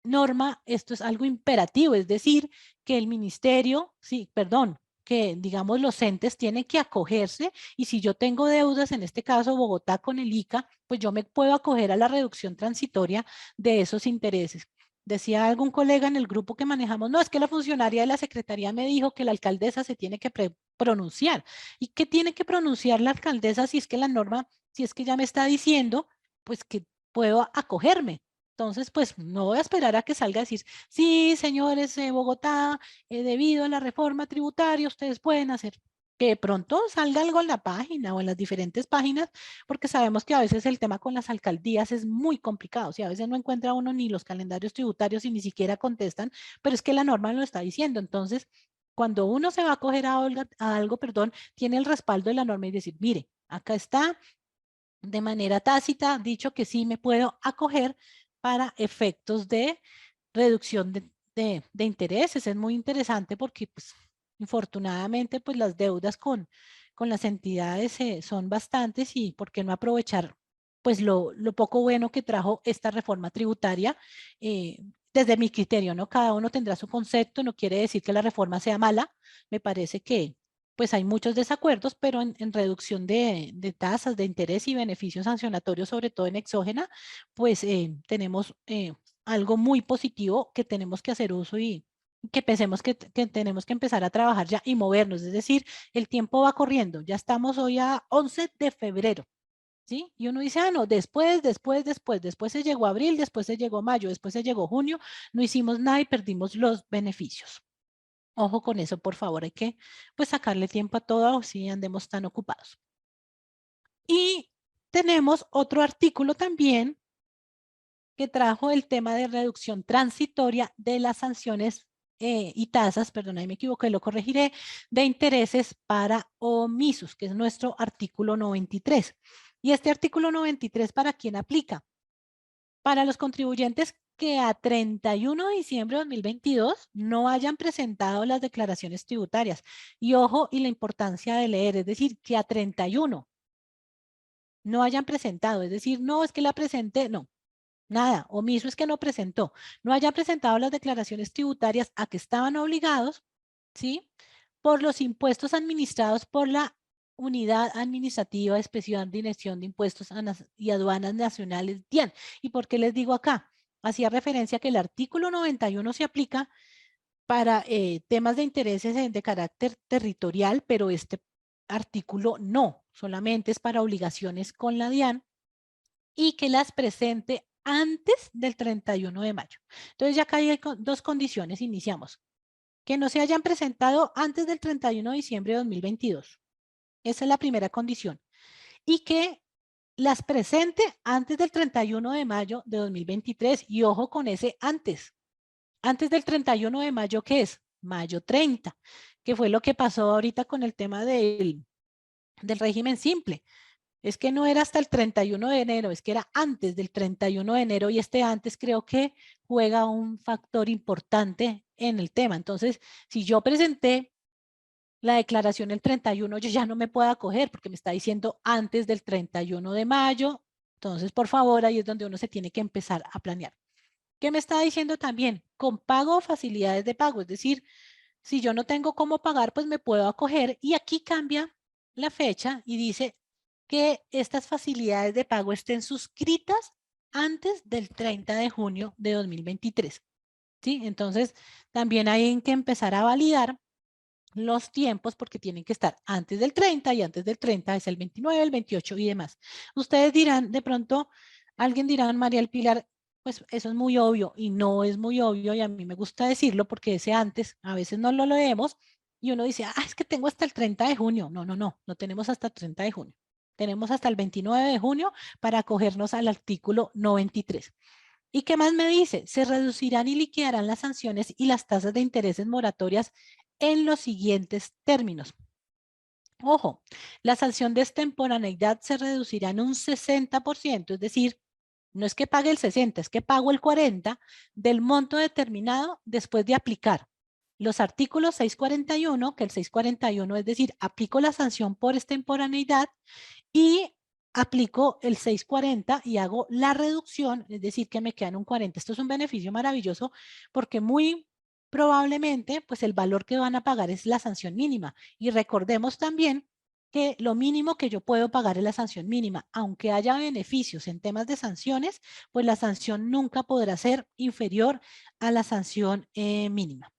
norma, esto es algo imperativo, es decir, que el ministerio, sí, perdón, que digamos los entes tienen que acogerse y si yo tengo deudas, en este caso Bogotá con el ICA, pues yo me puedo acoger a la reducción transitoria de esos intereses. Decía algún colega en el grupo que manejamos, no, es que la funcionaria de la secretaría me dijo que la alcaldesa se tiene que pronunciar. ¿Y qué tiene que pronunciar la alcaldesa si es que la norma, si es que ya me está diciendo, pues que puedo acogerme? Entonces, pues no voy a esperar a que salga a decir, sí, señores de Bogotá, debido a la reforma tributaria, ustedes pueden hacer que de pronto salga algo en la página o en las diferentes páginas, porque sabemos que a veces el tema con las alcaldías es muy complicado, o sea, a veces no encuentra uno ni los calendarios tributarios y ni siquiera contestan, pero es que la norma lo está diciendo. Entonces, cuando uno se va a coger a algo, perdón, tiene el respaldo de la norma y decir, mire, acá está de manera tácita dicho que sí me puedo acoger para efectos de reducción de intereses. Es muy interesante porque, pues, infortunadamente, pues las deudas con las entidades son bastantes y por qué no aprovechar, pues, lo poco bueno que trajo esta reforma tributaria. Desde mi criterio, ¿no? Cada uno tendrá su concepto, no quiere decir que la reforma sea mala. Me parece que pues hay muchos desacuerdos, pero en reducción de tasas de interés y beneficios sancionatorios, sobre todo en exógena, pues tenemos algo muy positivo que tenemos que hacer uso y que pensemos que tenemos que empezar a trabajar ya y movernos. Es decir, el tiempo va corriendo. Ya estamos hoy a 11 de febrero. ¿Sí? Y uno dice, ah, no, después se llegó abril, después se llegó mayo, después se llegó junio, no hicimos nada y perdimos los beneficios. Ojo con eso, por favor, hay que pues sacarle tiempo a todo si andemos tan ocupados. Y tenemos otro artículo también que trajo el tema de reducción transitoria de las sanciones y tasas, perdón, ahí me equivoqué, lo corregiré, de intereses para omisos, que es nuestro artículo 93. Y este artículo 93, ¿para quién aplica? Para los contribuyentes que a 31 de diciembre de 2022 no hayan presentado las declaraciones tributarias. Y ojo, y la importancia de leer, es decir, que a 31 no hayan presentado, es decir, no, es que la presenté, no, nada, omiso es que no presentó, no hayan presentado las declaraciones tributarias a que estaban obligados, ¿sí? Por los impuestos administrados por la Unidad Administrativa Especial de Dirección de Impuestos y Aduanas Nacionales, DIAN. ¿Y por qué les digo acá? Hacía referencia que el artículo 91 se aplica para temas de intereses de carácter territorial, pero este artículo no, solamente es para obligaciones con la DIAN y que las presente antes del 31 de mayo. Entonces ya acá hay dos condiciones, iniciamos. Que no se hayan presentado antes del 31 de diciembre de 2022. Esa es la primera condición. Y que las presente antes del 31 de mayo de 2023. Y ojo con ese antes. Antes del 31 de mayo, ¿qué es? Mayo 30, que fue lo que pasó ahorita con el tema del régimen simple. Es que no era hasta el 31 de enero, es que era antes del 31 de enero y este antes creo que juega un factor importante en el tema. Entonces, si yo presenté la declaración el 31, yo ya no me puedo acoger porque me está diciendo antes del 31 de mayo. Entonces, por favor, ahí es donde uno se tiene que empezar a planear. ¿Qué me está diciendo también? Con pago o facilidades de pago, es decir, si yo no tengo cómo pagar, pues me puedo acoger y aquí cambia la fecha y dice que estas facilidades de pago estén suscritas antes del 30 de junio de 2023. ¿Sí? Entonces, también hay que empezar a validar los tiempos porque tienen que estar antes del 30 y antes del 30 es el 29, el 28 y demás. Ustedes dirán, de pronto, alguien dirá, María del Pilar, pues eso es muy obvio y no es muy obvio y a mí me gusta decirlo porque ese antes a veces no lo leemos y uno dice, ah, es que tengo hasta el 30 de junio. No, no, no, no tenemos hasta el 30 de junio. Tenemos hasta el 29 de junio para acogernos al artículo 93. ¿Y qué más me dice? Se reducirán y liquidarán las sanciones y las tasas de intereses moratorias en los siguientes términos. Ojo, la sanción de extemporaneidad se reducirá en un 60%, es decir, no es que pague el 60, es que pago el 40 del monto determinado después de aplicar los artículos 641, que el 641 es decir, aplico la sanción por extemporaneidad y aplico el 640 y hago la reducción, es decir, que me quedan un 40. Esto es un beneficio maravilloso porque muy probablemente pues el valor que van a pagar es la sanción mínima. Y recordemos también que lo mínimo que yo puedo pagar es la sanción mínima. Aunque haya beneficios en temas de sanciones, pues la sanción nunca podrá ser inferior a la sanción mínima.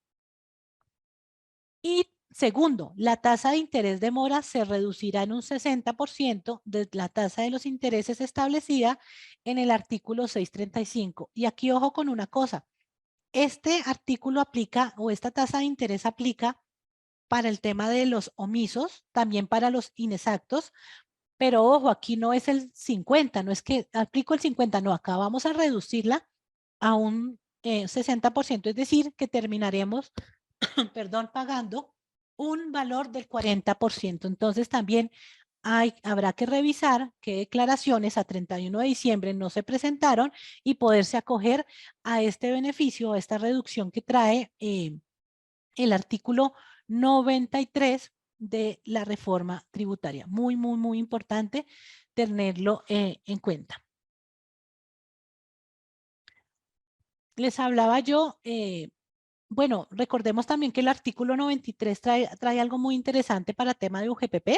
Y segundo, la tasa de interés de mora se reducirá en un 60% de la tasa de los intereses establecida en el artículo 635. Y aquí ojo con una cosa, este artículo aplica o esta tasa de interés aplica para el tema de los omisos, también para los inexactos, pero ojo, aquí no es el 50, no es que aplico el 50, no, acá vamos a reducirla a un 60%, es decir, que terminaremos, perdón, pagando un valor del 40%. Entonces también habrá que revisar qué declaraciones a 31 de diciembre no se presentaron y poderse acoger a este beneficio, a esta reducción que trae el artículo 93 de la reforma tributaria. Muy, muy, muy importante tenerlo en cuenta. Les hablaba yo, bueno, recordemos también que el artículo 93 trae algo muy interesante para tema de UGPP.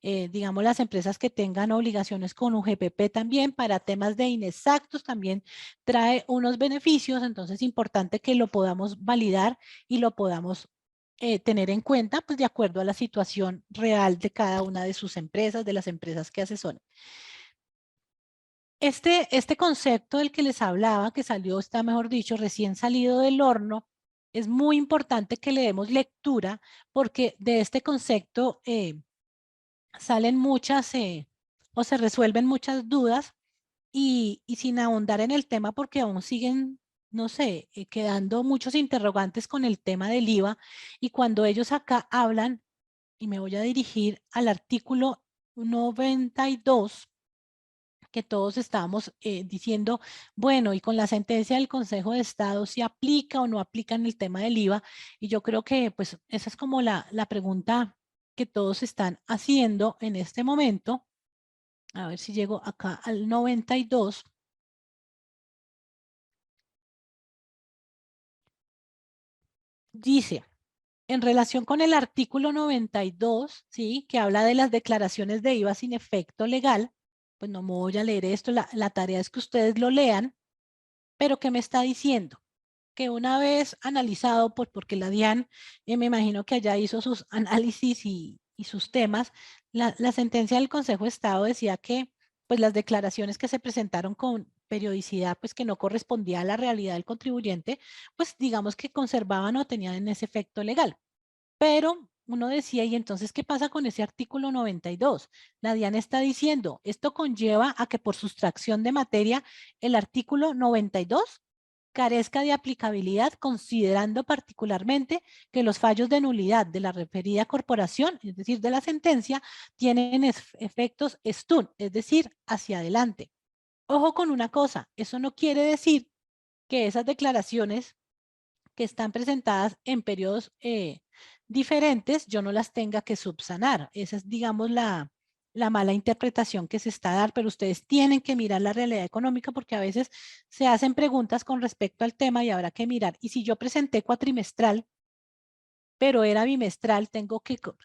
Digamos, las empresas que tengan obligaciones con UGPP también para temas de inexactos también trae unos beneficios, entonces es importante que lo podamos validar y lo podamos tener en cuenta, pues de acuerdo a la situación real de cada una de sus empresas, de las empresas que asesoran. Este concepto del que les hablaba, que salió, está mejor dicho, recién salido del horno, es muy importante que le demos lectura porque de este concepto salen muchas o se resuelven muchas dudas y sin ahondar en el tema porque aún siguen, no sé, quedando muchos interrogantes con el tema del IVA y cuando ellos acá hablan, y me voy a dirigir al artículo 92 que todos estábamos diciendo, bueno, y con la sentencia del Consejo de Estado, ¿si aplica o no aplica en el tema del IVA? Y yo creo que pues esa es como la pregunta que todos están haciendo en este momento. A ver si llego acá al 92. Dice, en relación con el artículo 92, ¿sí? Que habla de las declaraciones de IVA sin efecto legal, pues no me voy a leer esto, la tarea es que ustedes lo lean, pero ¿qué me está diciendo? Que una vez analizado, pues porque la DIAN, me imagino que allá hizo sus análisis y sus temas, la sentencia del Consejo de Estado decía que pues las declaraciones que se presentaron con periodicidad, pues que no correspondía a la realidad del contribuyente, pues digamos que conservaban o tenían ese efecto legal. Pero uno decía, ¿y entonces qué pasa con ese artículo 92? La DIAN está diciendo, esto conlleva a que por sustracción de materia, el artículo 92 carezca de aplicabilidad, considerando particularmente que los fallos de nulidad de la referida corporación, es decir, de la sentencia, tienen efectos stun, es decir, hacia adelante. Ojo con una cosa, eso no quiere decir que esas declaraciones que están presentadas en periodos diferentes, yo no las tenga que subsanar. Esa es, digamos, la mala interpretación que se está a dar, pero ustedes tienen que mirar la realidad económica porque a veces se hacen preguntas con respecto al tema y habrá que mirar. Y si yo presenté cuatrimestral, pero era bimestral,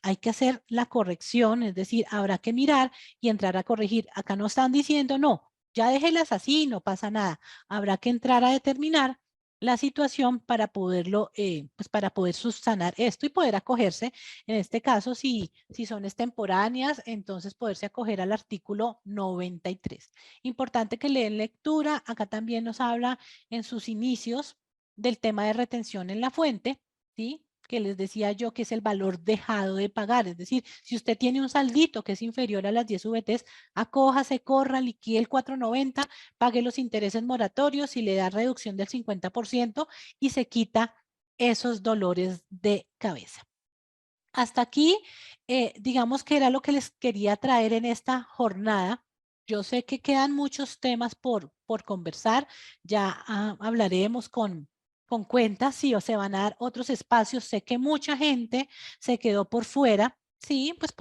hay que hacer la corrección, es decir, habrá que mirar y entrar a corregir. Acá no están diciendo, no, ya déjelas así, no pasa nada. Habrá que entrar a determinar la situación para poderlo, pues para poder subsanar esto y poder acogerse, en este caso, si son extemporáneas, entonces poderse acoger al artículo 93. Importante que leen lectura, acá también nos habla en sus inicios del tema de retención en la fuente, ¿sí? Que les decía yo que es el valor dejado de pagar. Es decir, si usted tiene un saldito que es inferior a las 10 VTs, acójase, corra, liquide el 490, pague los intereses moratorios y le da reducción del 50% y se quita esos dolores de cabeza. Hasta aquí, digamos que era lo que les quería traer en esta jornada. Yo sé que quedan muchos temas por conversar. Ya hablaremos con cuentas, sí, o se van a dar otros espacios. Sé que mucha gente se quedó por fuera, sí, pues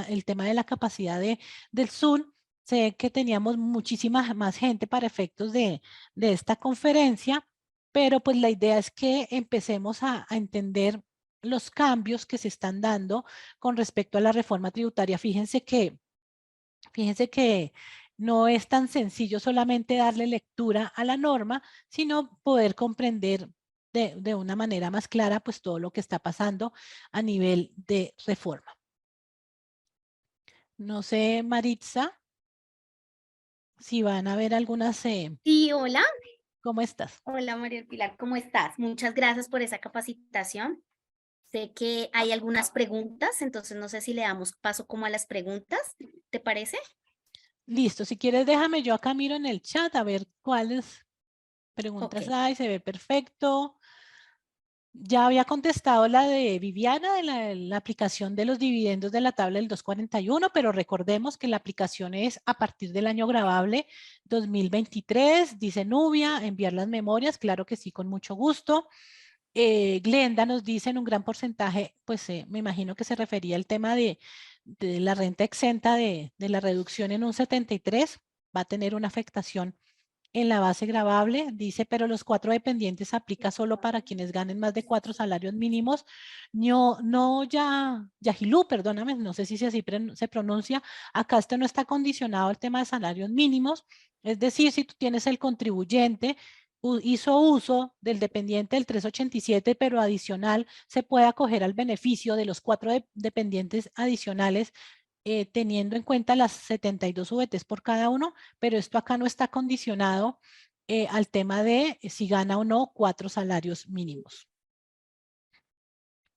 el tema de la capacidad del Zoom. Sé que teníamos muchísima más gente para efectos de esta conferencia, pero pues la idea es que empecemos a entender los cambios que se están dando con respecto a la reforma tributaria. Fíjense que no es tan sencillo solamente darle lectura a la norma, sino poder comprender de una manera más clara pues todo lo que está pasando a nivel de reforma. No sé, Maritza, si van a ver algunas, Sí, hola. ¿cómo estás? Hola, María del Pilar, ¿cómo estás? Muchas gracias por esa capacitación. Sé que hay algunas preguntas, entonces no sé si le damos paso como a las preguntas, ¿te parece? Listo, si quieres déjame, yo acá miro en el chat a ver cuáles Ok. preguntas hay, se ve perfecto. Ya había contestado la de Viviana de la aplicación de los dividendos de la tabla del 241, pero recordemos que la aplicación es a partir del año grabable 2023, dice Nubia, enviar las memorias, claro que sí, con mucho gusto. Glenda nos dice en un gran porcentaje, pues me imagino que se refería al tema de la renta exenta de la reducción en un 73, va a tener una afectación en la base gravable, dice, pero los 4 dependientes aplica solo para quienes ganen más de 4 salarios mínimos. No, no, Yajilú, perdóname, no sé si así se pronuncia. Acá esto no está condicionado al tema de salarios mínimos. Es decir, si tú tienes el contribuyente, hizo uso del dependiente del 387, pero adicional se puede acoger al beneficio de los 4 dependientes adicionales teniendo en cuenta las 72 VTs por cada uno, pero esto acá no está condicionado al tema de si gana o no 4 salarios mínimos.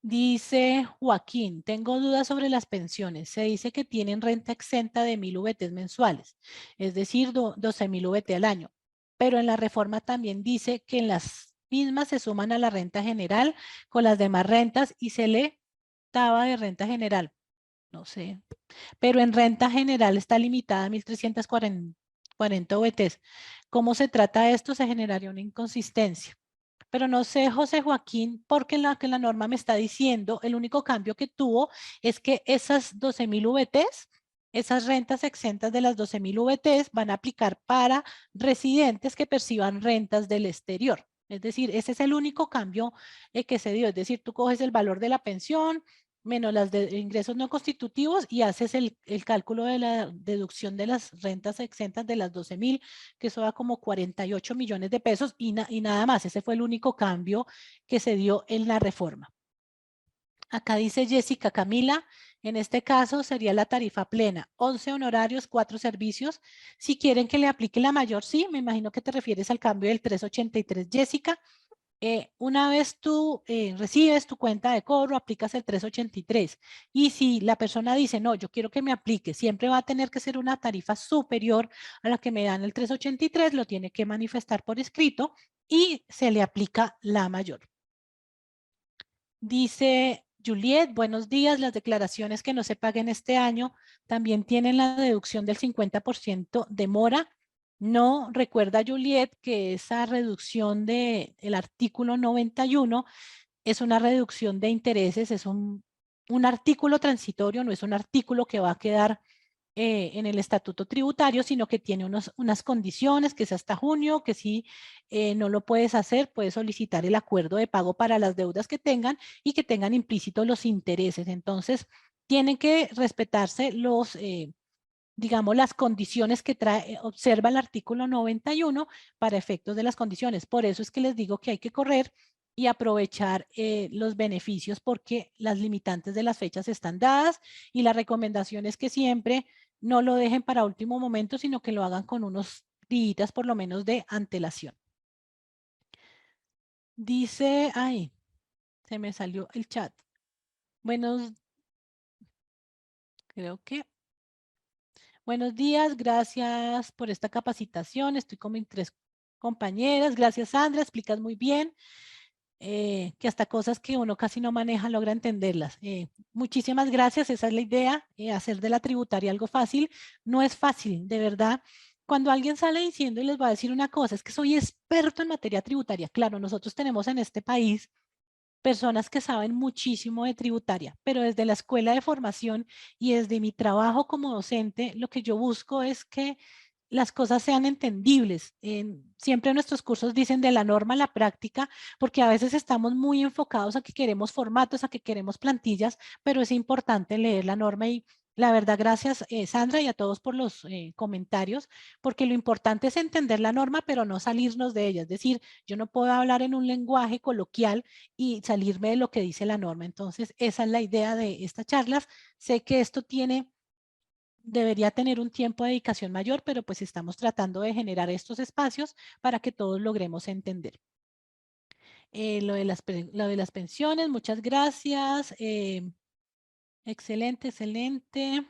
Dice Joaquín, tengo dudas sobre las pensiones. Se dice que tienen renta exenta de 1000 VTs mensuales, es decir, 12.000 VT al año. Pero en la reforma también dice que en las mismas se suman a la renta general con las demás rentas y se le daba de renta general. No sé, pero en renta general está limitada a 1.340 VTs. ¿Cómo se trata esto? Se generaría una inconsistencia. Pero no sé, José Joaquín, porque que la norma me está diciendo, el único cambio que tuvo es que esas 12.000 VTs, esas rentas exentas de las 12.000 VTs van a aplicar para residentes que perciban rentas del exterior. Es decir, ese es el único cambio que se dio. Es decir, tú coges el valor de la pensión menos las de ingresos no constitutivos y haces el cálculo de la deducción de las rentas exentas de las 12.000, que eso da como 48 millones de pesos y nada más. Ese fue el único cambio que se dio en la reforma. Acá dice Jessica Camila, en este caso sería la tarifa plena, 11 honorarios, 4 servicios. Si quieren que le aplique la mayor, sí, me imagino que te refieres al cambio del 383, Jessica. Una vez tú recibes tu cuenta de cobro, aplicas el 383. Y si la persona dice, no, yo quiero que me aplique, siempre va a tener que ser una tarifa superior a la que me dan el 383, lo tiene que manifestar por escrito y se le aplica la mayor. Dice Juliet, buenos días, las declaraciones que no se paguen este año también tienen la deducción del 50% de mora. No, recuerda Juliet que esa reducción del artículo 91 es una reducción de intereses, es un artículo transitorio, no es un artículo que va a quedar en el estatuto tributario, sino que tiene unas condiciones, que es hasta junio, que si no lo puedes hacer, puedes solicitar el acuerdo de pago para las deudas que tengan y que tengan implícitos los intereses. Entonces, tienen que respetarse los, digamos, las condiciones que trae, observa el artículo 91 para efectos de las condiciones. Por eso es que les digo que hay que correr y aprovechar los beneficios porque las limitantes de las fechas están dadas y la recomendación es que siempre no lo dejen para último momento, sino que lo hagan con unos días por lo menos de antelación. Dice, ay, se me salió el chat. Buenos, creo que buenos días, gracias por esta capacitación. Estoy con mis 3 compañeras. Gracias, Sandra, explicas muy bien. Que hasta cosas que uno casi no maneja logra entenderlas. Muchísimas gracias, esa es la idea, hacer de la tributaria algo fácil. No es fácil, de verdad. Cuando alguien sale diciendo y les va a decir una cosa, es que soy experto en materia tributaria. Claro, nosotros tenemos en este país personas que saben muchísimo de tributaria, pero desde la escuela de formación y desde mi trabajo como docente, lo que yo busco es que las cosas sean entendibles. Siempre nuestros cursos dicen de la norma a la práctica, porque a veces estamos muy enfocados a que queremos formatos, a que queremos plantillas, pero es importante leer la norma y la verdad, gracias Sandra y a todos por los comentarios, porque lo importante es entender la norma, pero no salirnos de ella. Es decir, yo no puedo hablar en un lenguaje coloquial y salirme de lo que dice la norma. Entonces, esa es la idea de estas charlas. Sé que esto debería tener un tiempo de dedicación mayor, pero pues estamos tratando de generar estos espacios para que todos logremos entender. Lo de las pensiones, muchas gracias. Excelente, excelente.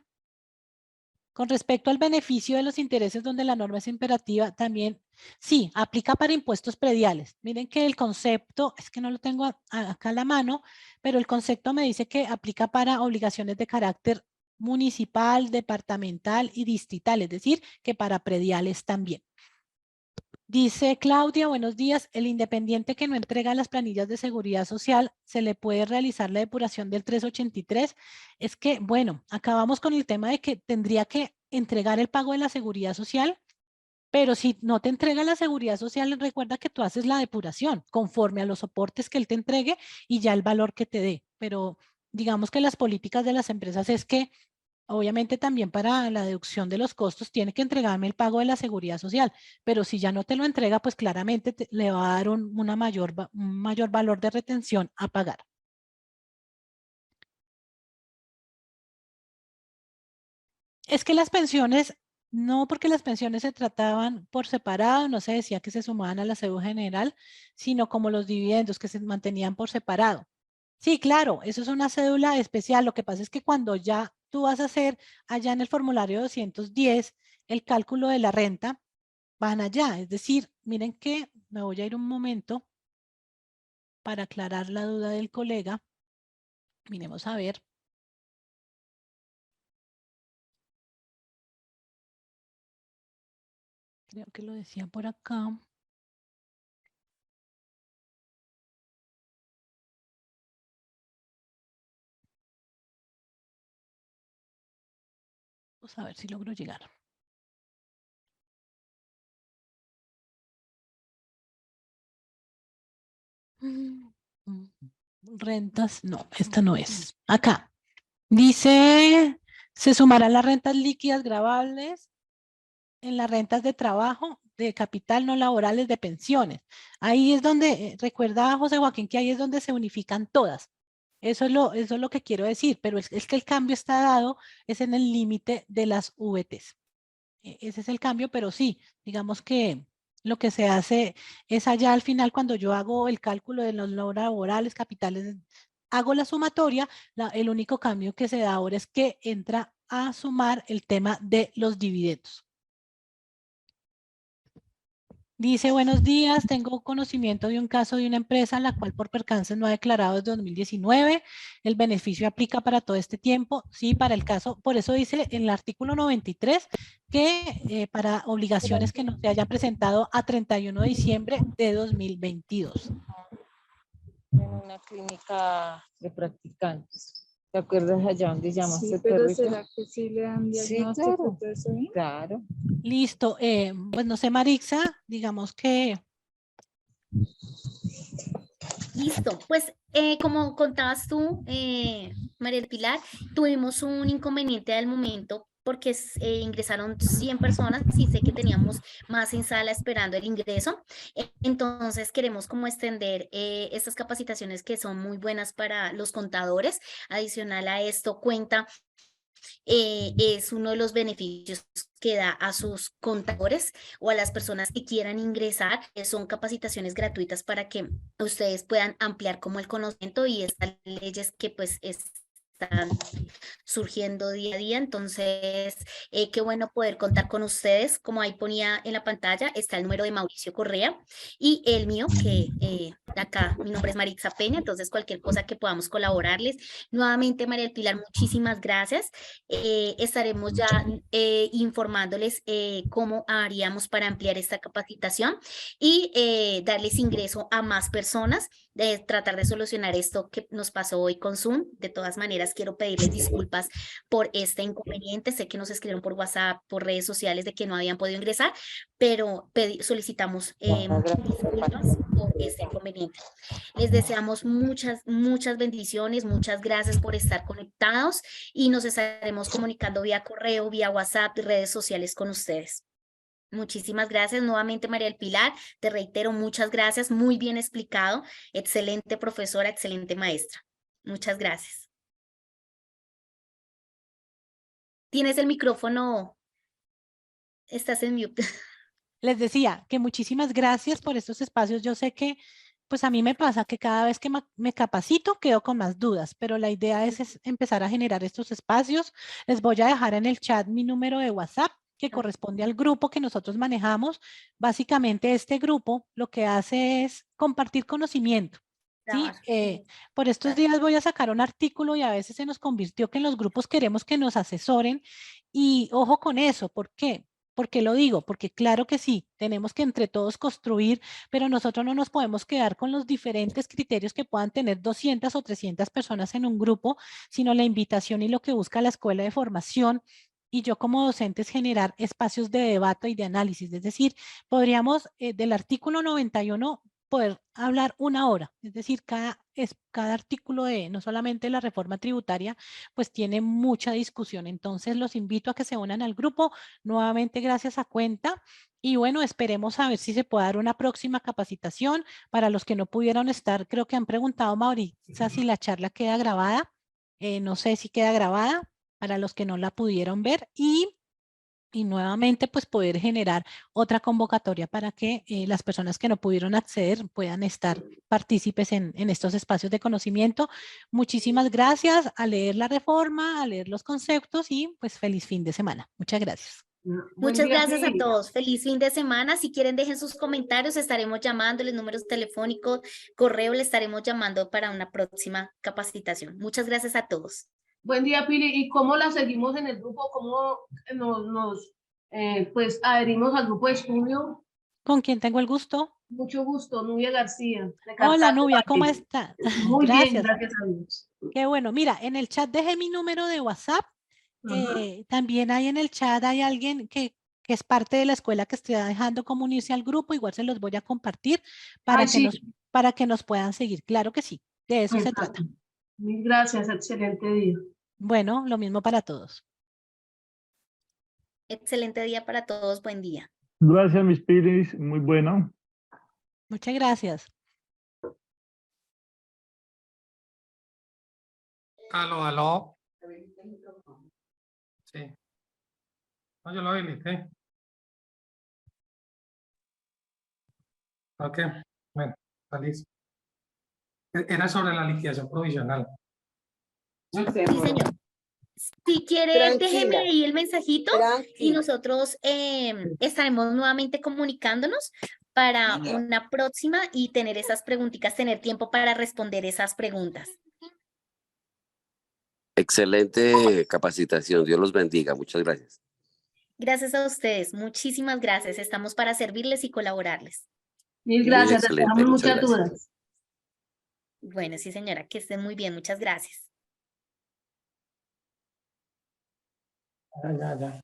Con respecto al beneficio de los intereses donde la norma es imperativa, también sí, aplica para impuestos prediales. Miren que el concepto, es que no lo tengo acá a la mano, pero el concepto me dice que aplica para obligaciones de carácter municipal, departamental y distrital, es decir, que para prediales también. Dice Claudia, buenos días, el independiente que no entrega las planillas de seguridad social, ¿se le puede realizar la depuración del 383? Es que, bueno, acabamos con el tema de que tendría que entregar el pago de la seguridad social, pero si no te entrega la seguridad social, recuerda que tú haces la depuración conforme a los soportes que él te entregue y ya el valor que te dé. Pero digamos que las políticas de las empresas es que obviamente también para la deducción de los costos tiene que entregarme el pago de la seguridad social, pero si ya no te lo entrega, pues claramente le va a dar un mayor valor de retención a pagar. es que las pensiones, no porque las pensiones se trataban por separado, no se decía que se sumaban a la CEDU general, sino como los dividendos que se mantenían por separado. Sí, claro, eso es una cédula especial. Lo que pasa es que cuando ya tú vas a hacer allá en el formulario 210 el cálculo de la renta, van allá. Es decir, miren que me voy a ir un momento para aclarar la duda del colega. Miremos a ver. Creo que lo decía por acá. Vamos a ver si logro llegar. Rentas, no, esta no es. Acá. Dice, se sumarán las rentas líquidas grabables en las rentas de trabajo, de capital no laborales, de pensiones. Ahí es donde, recuerda José Joaquín, que ahí es donde se unifican todas. Eso es lo que quiero decir, pero es que el cambio está dado, es en el límite de las VTs. Ese es el cambio, pero sí, digamos que lo que se hace es allá al final cuando yo hago el cálculo de los no laborales, capitales, hago la sumatoria, el único cambio que se da ahora es que entra a sumar el tema de los dividendos. Dice, buenos días, tengo conocimiento de un caso de una empresa en la cual por percances no ha declarado desde 2019. ¿El beneficio aplica para todo este tiempo? Sí, para el caso, por eso dice en el artículo 93 que para obligaciones que no se hayan presentado a 31 de diciembre de 2022. En una clínica de practicantes. ¿Te acuerdas allá donde llamaste? Sí, pero ¿será que sí le dan diagnóstico? claro. ¿Todo eso bien? Claro. Listo, pues no sé, Marixa, digamos que... Listo, pues como contabas tú, María del Pilar, tuvimos un inconveniente al momento porque ingresaron 100 personas y sé que teníamos más en sala esperando el ingreso. Entonces queremos como extender estas capacitaciones que son muy buenas para los contadores. Adicional a esto, cuenta es uno de los beneficios que da a sus contadores o a las personas que quieran ingresar. Son capacitaciones gratuitas para que ustedes puedan ampliar como el conocimiento y estas leyes que pues están surgiendo día a día. Entonces, qué bueno poder contar con ustedes. Como ahí ponía en la pantalla, está el número de Mauricio Correa y el mío, que acá mi nombre es Marixa Peña, entonces cualquier cosa que podamos colaborarles. Nuevamente, María del Pilar, muchísimas gracias. Estaremos ya informándoles cómo haríamos para ampliar esta capacitación y darles ingreso a más personas, de tratar de solucionar esto que nos pasó hoy con Zoom. De todas maneras, quiero pedirles disculpas por este inconveniente. Sé que nos escribieron por WhatsApp, por redes sociales de que no habían podido ingresar, pero solicitamos disculpas por este inconveniente. Les deseamos muchas bendiciones, muchas gracias por estar conectados y nos estaremos comunicando vía correo, vía WhatsApp y redes sociales con ustedes. Muchísimas gracias nuevamente, María del Pilar. Te reitero, muchas gracias, muy bien explicado. Excelente profesora, excelente maestra. Muchas gracias. Tienes el micrófono, estás en mute. Les decía que muchísimas gracias por estos espacios. Yo sé que, pues a mí me pasa que cada vez que me capacito quedo con más dudas, pero la idea es empezar a generar estos espacios. Les voy a dejar en el chat mi número de WhatsApp que corresponde al grupo que nosotros manejamos. Básicamente este grupo lo que hace es compartir conocimiento. Sí, por estos días voy a sacar un artículo y a veces se nos convirtió que en los grupos queremos que nos asesoren y ojo con eso. ¿Por qué? ¿Por qué lo digo? Porque claro que sí, tenemos que entre todos construir, pero nosotros no nos podemos quedar con los diferentes criterios que puedan tener 200 o 300 personas en un grupo, sino la invitación y lo que busca la escuela de formación y yo como docente es generar espacios de debate y de análisis. Es decir, podríamos del artículo 91 poder hablar una hora, es decir, cada artículo de no solamente la reforma tributaria, pues tiene mucha discusión. Entonces los invito a que se unan al grupo. Nuevamente, gracias a Cuenta. Y bueno, esperemos a ver si se puede dar una próxima capacitación. Para los que no pudieron estar, creo que han preguntado, Mauricia, si la charla queda grabada. No sé si queda grabada para los que no la pudieron ver y nuevamente pues poder generar otra convocatoria para que las personas que no pudieron acceder puedan estar partícipes en estos espacios de conocimiento. Muchísimas gracias, a leer la reforma, a leer los conceptos y pues feliz fin de semana. Muchas gracias. Muchas gracias a todos. Feliz fin de semana. Si quieren, dejen sus comentarios. Estaremos llamándoles, números telefónicos, correo, le estaremos llamando para una próxima capacitación. Muchas gracias a todos. Buen día, Pili. ¿Y cómo la seguimos en el grupo? ¿Cómo pues adherimos al grupo de estudio? ¿Con quién tengo el gusto? Mucho gusto, Nubia García. Hola, Nubia, ¿cómo estás? Muy Gracias. bien, gracias a Dios. Qué bueno. Mira, en el chat dejé mi número de WhatsApp. También hay en el chat, hay alguien que es parte de la escuela que estoy dejando como unirse al grupo. Igual se los voy a compartir para que nos puedan seguir. Claro que sí, de eso se trata. Mil gracias, excelente día. Bueno, lo mismo para todos. Excelente día para todos, buen día. Gracias, mis Pilis, muy bueno. Muchas gracias. Aló. Sí. No, yo lo habilité. Ok, bueno, está listo. Era sobre la liquidación provisional. Sí, señor. Si quiere, déjeme ahí el mensajito y nosotros estaremos nuevamente comunicándonos para una próxima y tener esas preguntitas, tener tiempo para responder esas preguntas. Excelente capacitación. Dios los bendiga. Muchas gracias. Gracias a ustedes. Muchísimas gracias. Estamos para servirles y colaborarles. Mil gracias. Dejamos muchas dudas. Bueno, sí, señora. Que estén muy bien. Muchas gracias.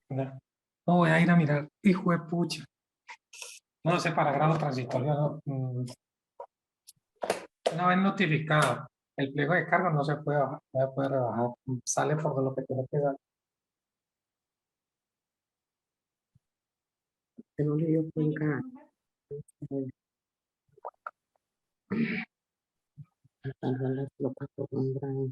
Ya. No voy a ir a mirar. Hijo de pucha. No sé, para grado transitorio. Una vez notificado, el pliego de cargo no se puede bajar, no se puede rebajar. Sale por lo que tiene que dar. No le dio cuenta. Lo pasó con Brian.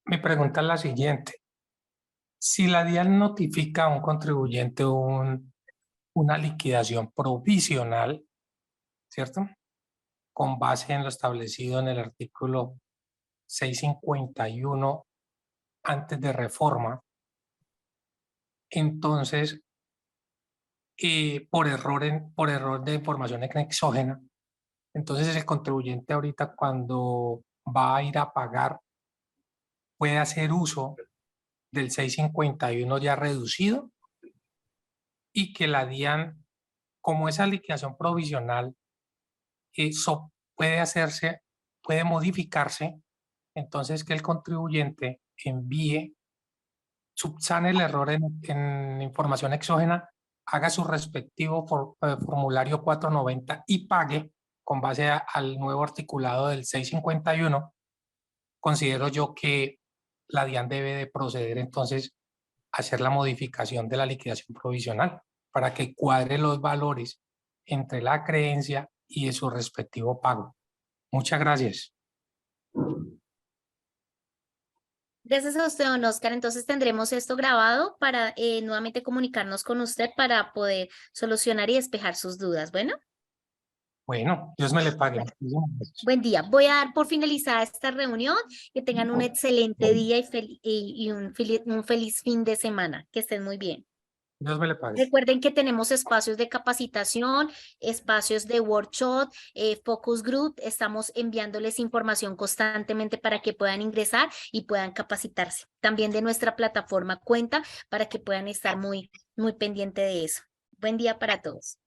Mi pregunta es la siguiente. Si la DIAN notifica a un contribuyente una liquidación provisional, ¿cierto? Con base en lo establecido en el artículo 651 antes de reforma, entonces, por error de información exógena, entonces el contribuyente ahorita cuando va a ir a pagar puede hacer uso del 651 ya reducido y que la DIAN, como esa liquidación provisional, eso puede modificarse, entonces que el contribuyente envíe, subsane el error en información exógena, haga su respectivo formulario 490 y pague con base al nuevo articulado del 651. Considero yo que la DIAN debe de proceder entonces a hacer la modificación de la liquidación provisional para que cuadre los valores entre la creencia y de su respectivo pago. Muchas gracias. Gracias a usted, don Oscar. Entonces tendremos esto grabado para nuevamente comunicarnos con usted para poder solucionar y despejar sus dudas. Bueno, Dios me le pague. Buen día. Voy a dar por finalizada esta reunión. Que tengan un excelente día y un feliz fin de semana. Que estén muy bien. Dios me le pague. Recuerden que tenemos espacios de capacitación, espacios de workshop, focus group. Estamos enviándoles información constantemente para que puedan ingresar y puedan capacitarse. También de nuestra plataforma Cuenta para que puedan estar muy pendiente de eso. Buen día para todos.